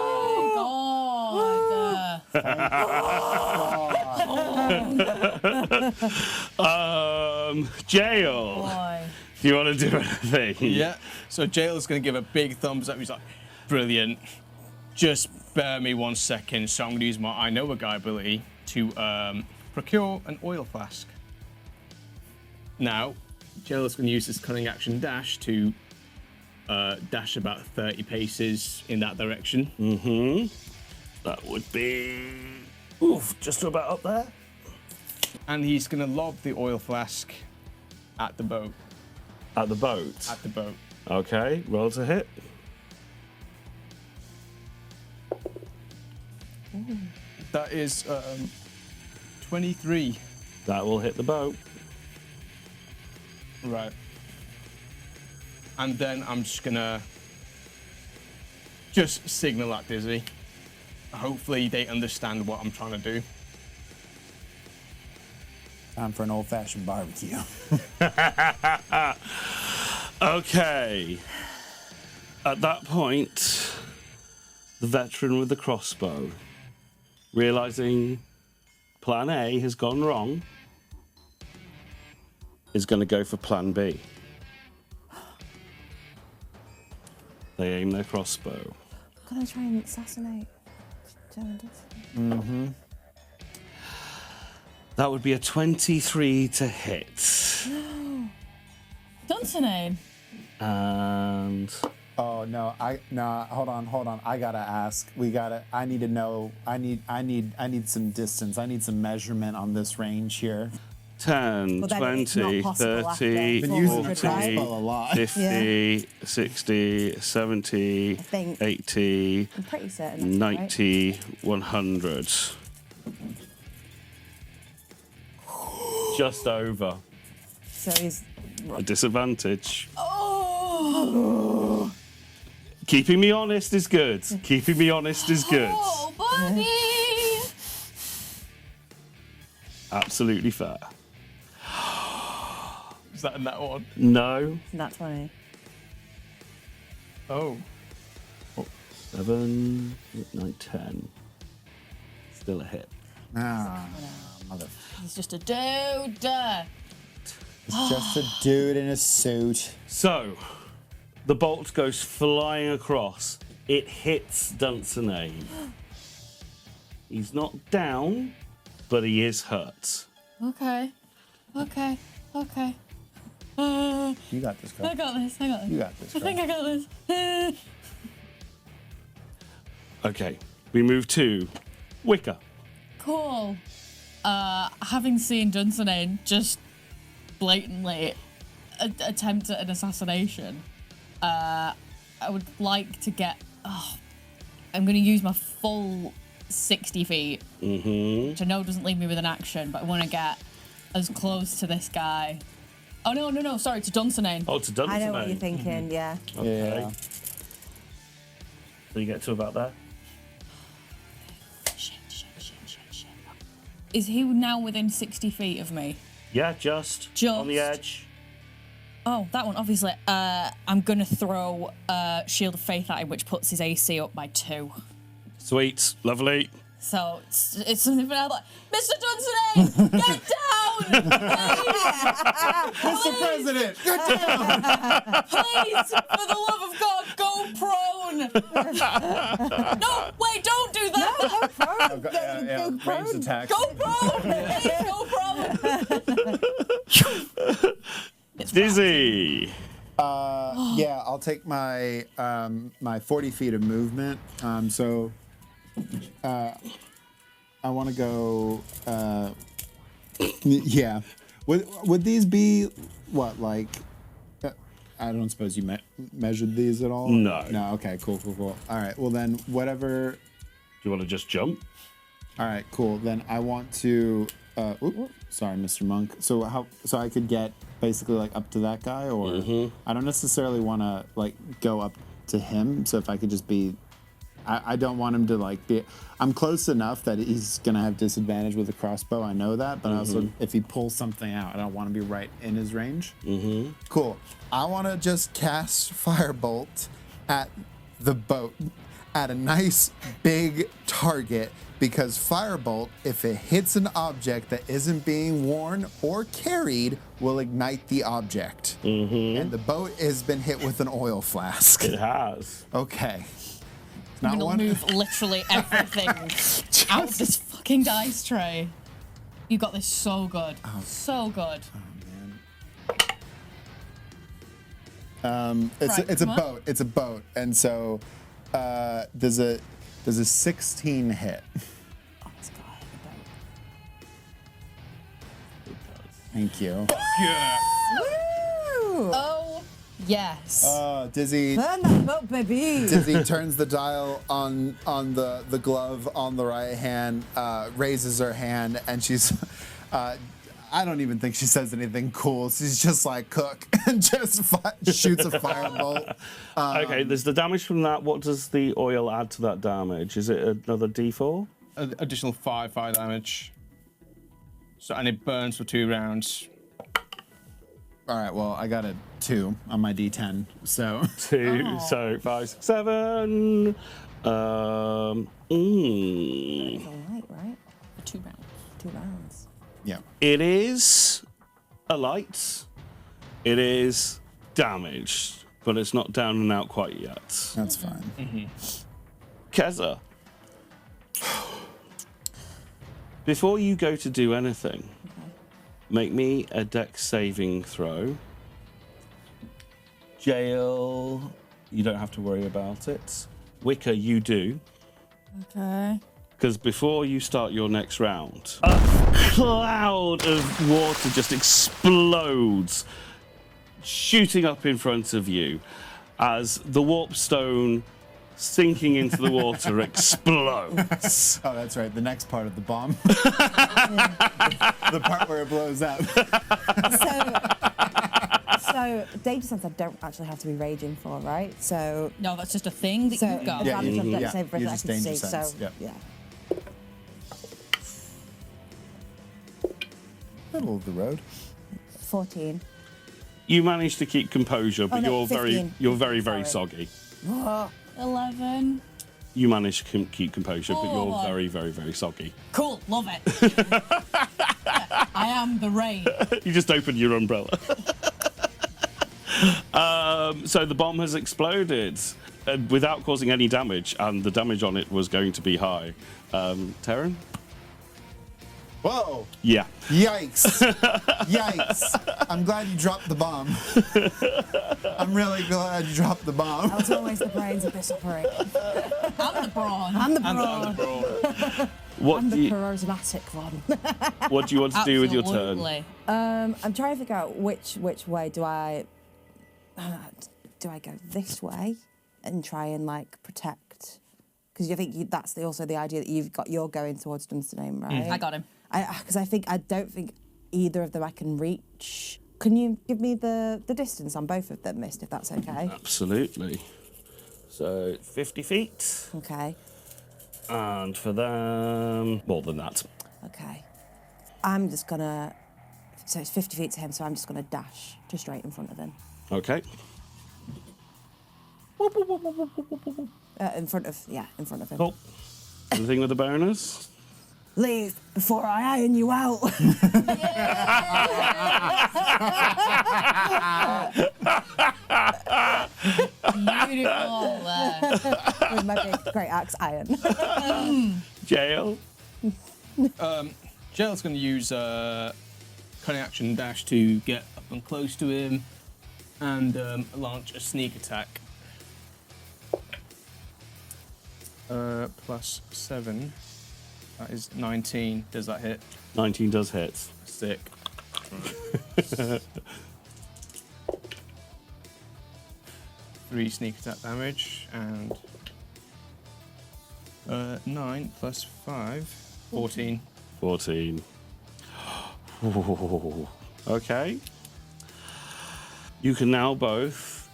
Oh god! Jael, Boy. do you want to do anything? Yeah. So Jael's going to give a big thumbs up. He's like, brilliant. Just bear me 1 second. So I'm going to use my I Know a Guy ability to procure an oil flask. Now, Jael's going to use his cunning action dash to dash about 30 paces in that direction. That would be just about up there. And he's going to lob the oil flask at the boat. At the boat. At the boat. Okay, roll to hit. That is 23. That will hit the boat. Right. And then I'm just gonna signal at Dizzy. Hopefully they understand what I'm trying to do. Time for an old-fashioned barbecue. Okay. At that point, the veteran with the crossbow, realizing plan A has gone wrong, is going to go for plan B. They aim their crossbow. I'm gonna try and assassinate Jael. That would be a 23 to hit. Dunsinane. And Oh no, hold on. I gotta ask. I need to know. I need some distance. I need some measurement on this range here. 10, Well, then it's 20, not possible 30, after Been using the 400, right? crossbow a lot. 50, 60, 70, think. 80, I'm pretty certain that's 90, 100. Just over. right. So he's... A disadvantage. Oh! Keeping me honest is good. Keeping me honest is good. Oh, buddy! Absolutely fair. Is that in that one? No. Not 20. Oh. 7, 8, 9, 10. Still a hit. Mother. He's just a dude. It's just a dude in a suit. So, the bolt goes flying across. It hits Dunsinane. He's not down, but he is hurt. Okay. Okay. Okay. You got this, girl. I got this. You got this, I girl. think I got this. Okay, we move to Wicker. Cool. Having seen Dunsinane just blatantly attempt at an assassination, I would like to get. I'm going to use my full 60 feet, which I know doesn't leave me with an action, but I want to get as close to this guy. Oh no! Sorry, to Dunsinane. Oh, to Dunsinane. I know what you're thinking. Yeah. Okay. Yeah. So you get to about there. Shit. Is he now within 60 feet of me? Yeah, just on the edge. Oh, that one, obviously. I'm going to throw Shield of Faith at him, which puts his AC up by 2. Sweet, lovely. So it's something about like, Mr. Dunsinane, get down! Mr. President, get down! Please, for the love of God, go prone! No, wait, don't do that! Yeah, ranged attacks. Go prone! Please, go prone! Dizzy. Yeah, I'll take my my 40 feet of movement. I want to go. Yeah, would these be what like? I don't suppose you measured these at all. No. No. Okay. Cool. All right. Well then, whatever. Do you want to just jump? All right. Cool. Then I want to. Sorry, Mr. Monk. So I could get basically like up to that guy, or I don't necessarily want to like go up to him. So if I could just be. I don't want him to like be. I'm close enough that he's gonna have disadvantage with a crossbow. I know that, but also if he pulls something out, I don't want to be right in his range. Cool. I want to just cast Firebolt at the boat at a nice big target because Firebolt, if it hits an object that isn't being worn or carried, will ignite the object. And the boat has been hit with an oil flask. It has. Okay. I'm gonna move literally everything out of this fucking dice tray. You got this so good. So good. It's a boat. It's a boat, and so there's a 16 hit. Oh, it's got a boat. Thank you. Woo! Oh, yes. Dizzy. Turn that boat, baby. Dizzy turns the dial on the glove on the right hand, raises her hand, and she's. I don't even think she says anything cool. She's just like cook and just shoots a firebolt. Okay, there's the damage from that. What does the oil add to that damage? Is it another D4? Additional 5 fire damage. So, and it burns for 2 rounds. All right, well, I got a 2 on my D10, so. 2, so 5, 6, 7. It's all right, right? For 2 rounds. 2 rounds. Yeah. It is a light. It is damaged, but it's not down and out quite yet. That's fine. Keza, before you go to do anything, make me a dex saving throw. Jael, you don't have to worry about it. Wicker, you do. Okay. Because before you start your next round, a cloud of water just explodes, shooting up in front of you as the warpstone sinking into the water explodes. Oh, that's right. The next part of the bomb. The part where it blows up. So data sense I don't actually have to be raging for, right? So No, that's just a thing that so you've got. Yeah, advantage on dex yeah, save for you're I just can see. danger sense, So yeah. yeah. Middle of the road. 14. You manage to keep composure, but no, you're 15. very Sorry. soggy. 11. You manage to keep composure, but you're Oh. very soggy. Cool, love it. I am the rain. You just opened your umbrella. So the bomb has exploded without causing any damage, and the damage on it was going to be high. Terran? Whoa! Yeah. Yikes! Yikes! I'm glad you dropped the bomb. I'm really glad you dropped the bomb. I was always the brains of this operation. I'm the brawn. I'm the And brawn. brawn. What I'm do the you, charismatic one. what do you want to do with your turn? Absolutely. I'm trying to figure out which way do I go this way and try and like protect, because you think that's also the idea that you're going towards Dunstername, right? I got him. Because I don't think either of them I can reach. Can you give me the distance on both of them, Mist, if that's okay? Absolutely. So 50 feet. Okay. And for them, more than that. Okay. I'm just gonna. So it's 50 feet to him, so I'm just gonna dash to straight in front of him. Okay. In front of him. Cool. Anything with the bonus? Leave before I iron you out. Beautiful. With my big great axe iron. Jael? Jael's going to use cunning action dash to get up and close to him and launch a sneak attack. Plus 7. That is 19. Does that hit? 19 does hit. Sick. 3 sneak attack damage and 9 plus 5, 14. 14. Ooh. Okay. You can now both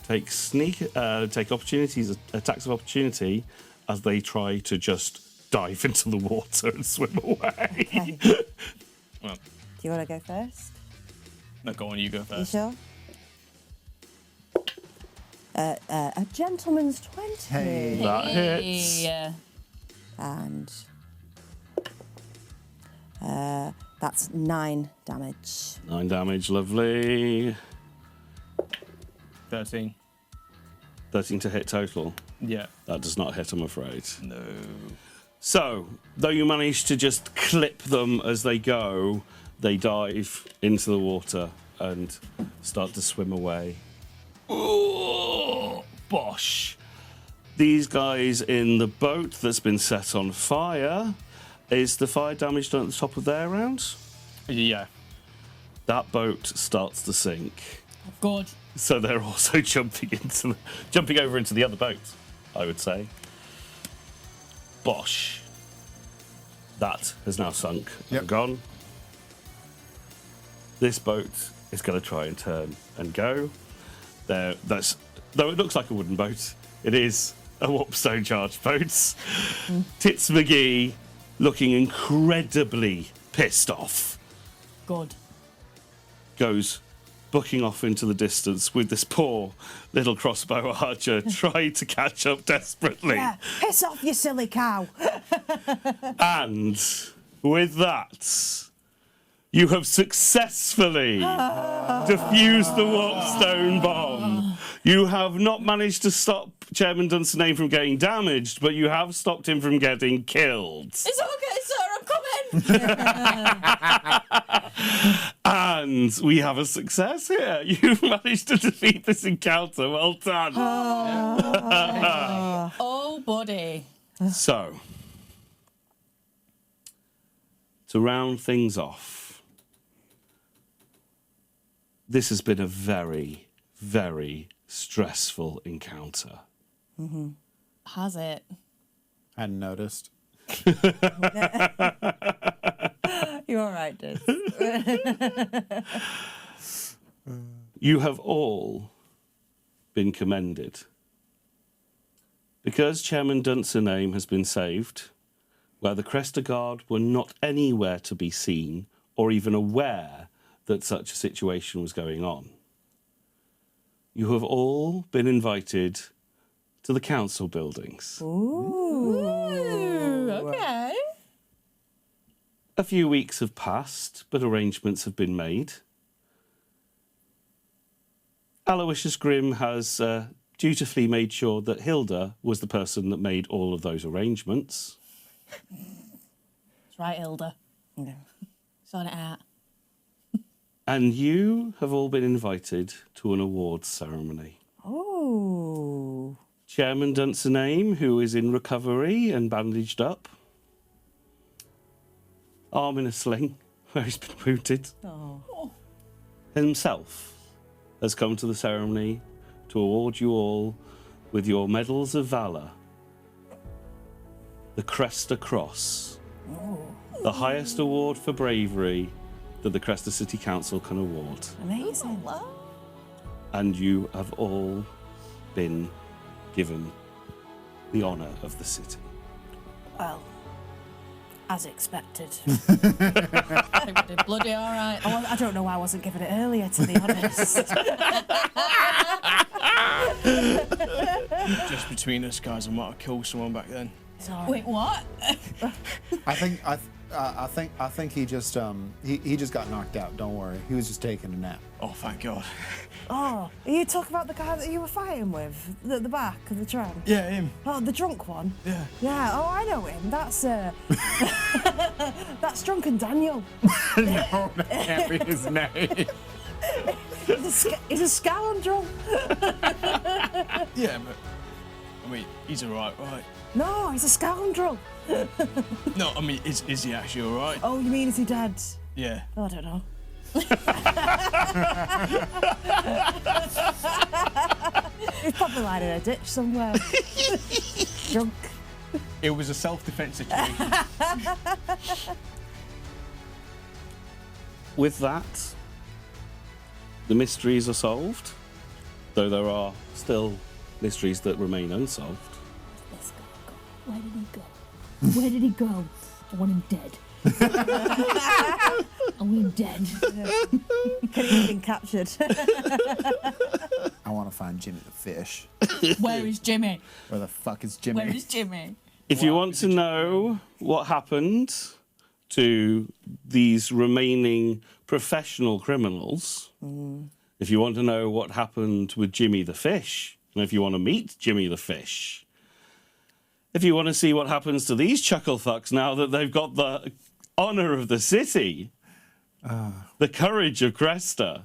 take attacks of opportunity as they try to just dive into the water and swim away. Okay. Well, Do you want to go first? no, go on, you go You first. sure? A gentleman's 20. Hey. That hits. Yeah. And that's 9 damage. 9 damage, lovely. 13. 13 to hit total. Yeah. That does not hit, I'm afraid. No. So, though you manage to just clip them as they go, they dive into the water and start to swim away. Oh, bosh. These guys in the boat that's been set on fire, is the fire damage done at the top of their round? Yeah. That boat starts to sink. Good. So they're also jumping over into the other boat, I would say. Bosh. That has now sunk and gone. This boat is going to try and turn and go. Though it looks like a wooden boat, it is a Warpstone charged boat. Tits McGee looking incredibly pissed off. Good. Goes booking off into the distance with this poor little crossbow archer trying to catch up desperately. Yeah, piss off, you silly cow. And with that, you have successfully defused the Warpstone bomb. You have not managed to stop Chairman Dunstername from getting damaged, but you have stopped him from getting killed. It's okay, sir. I'm coming. And we have a success here. You've managed to defeat this encounter. Well done. Oh, buddy. So, to round things off, this has been a very, very stressful encounter. Has it? Hadn't noticed. You're all right, Diz. You have all been commended. Because Chairman Dunstername has been saved, where the Cresta Guard were not anywhere to be seen or even aware that such a situation was going on. You have all been invited to the council buildings. Ooh. Okay. A few weeks have passed, but arrangements have been made. Aloysius Grimm has dutifully made sure that Hilda was the person that made all of those arrangements. That's right, Hilda. Sort it out. And you have all been invited to an awards ceremony. Oh. Chairman Dunsinane, who is in recovery and bandaged up. Arm in a sling, where he's been wounded. Oh. Himself has come to the ceremony to award you all with your medals of valor. The Cresta Cross. The highest award for bravery that the Cresta City Council can award. Amazing. And you have all been given the honour of the city. Well, as expected. I think we did bloody all right. I don't know why I wasn't given it earlier, to be honest. Just between us, guys, I might have killed someone back then. Sorry. Wait, what? I think he just got knocked out. Don't worry, he was just taking a nap. Oh, thank God. Oh, are you talking about the guy that you were fighting with at the back of the tram? Yeah, him. Oh, the drunk one? Yeah. Yeah, oh, I know him. That's, that's Drunken Daniel. No, that can't be his name. He's a scoundrel. Yeah, but I mean, he's alright, right? No, he's a scoundrel. No, I mean, is he actually alright? Oh, you mean is he dead? Yeah. Oh, I don't know. He's probably lying in a ditch somewhere. Drunk. It was a self-defense situation. With that, the mysteries are solved, though there are still mysteries that remain unsolved. This guy go? Where did he go? Where did he go? I want him dead. I want him dead. Could have been captured. I want to find Jimmy the fish. Where is Jimmy? Where the fuck is Jimmy? Where is Jimmy? If you want to know what happened to these remaining professional criminals, if you want to know what happened with Jimmy the fish, and if you want to meet Jimmy the fish, if you want to see what happens to these chucklefucks now that they've got the honour of the city, the courage of Cresta,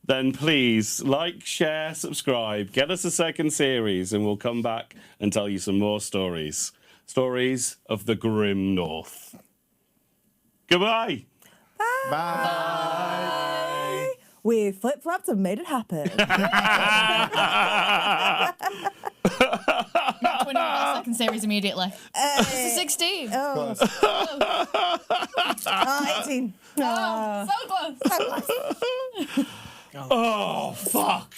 then please like, share, subscribe, get us a second series, and we'll come back and tell you some more stories. Stories of the Grimm North. Goodbye. Bye. We flip-flopped and made it happen. 24 second series immediately. It's a 16. Oh, 18. Oh, so close. Oh, fuck.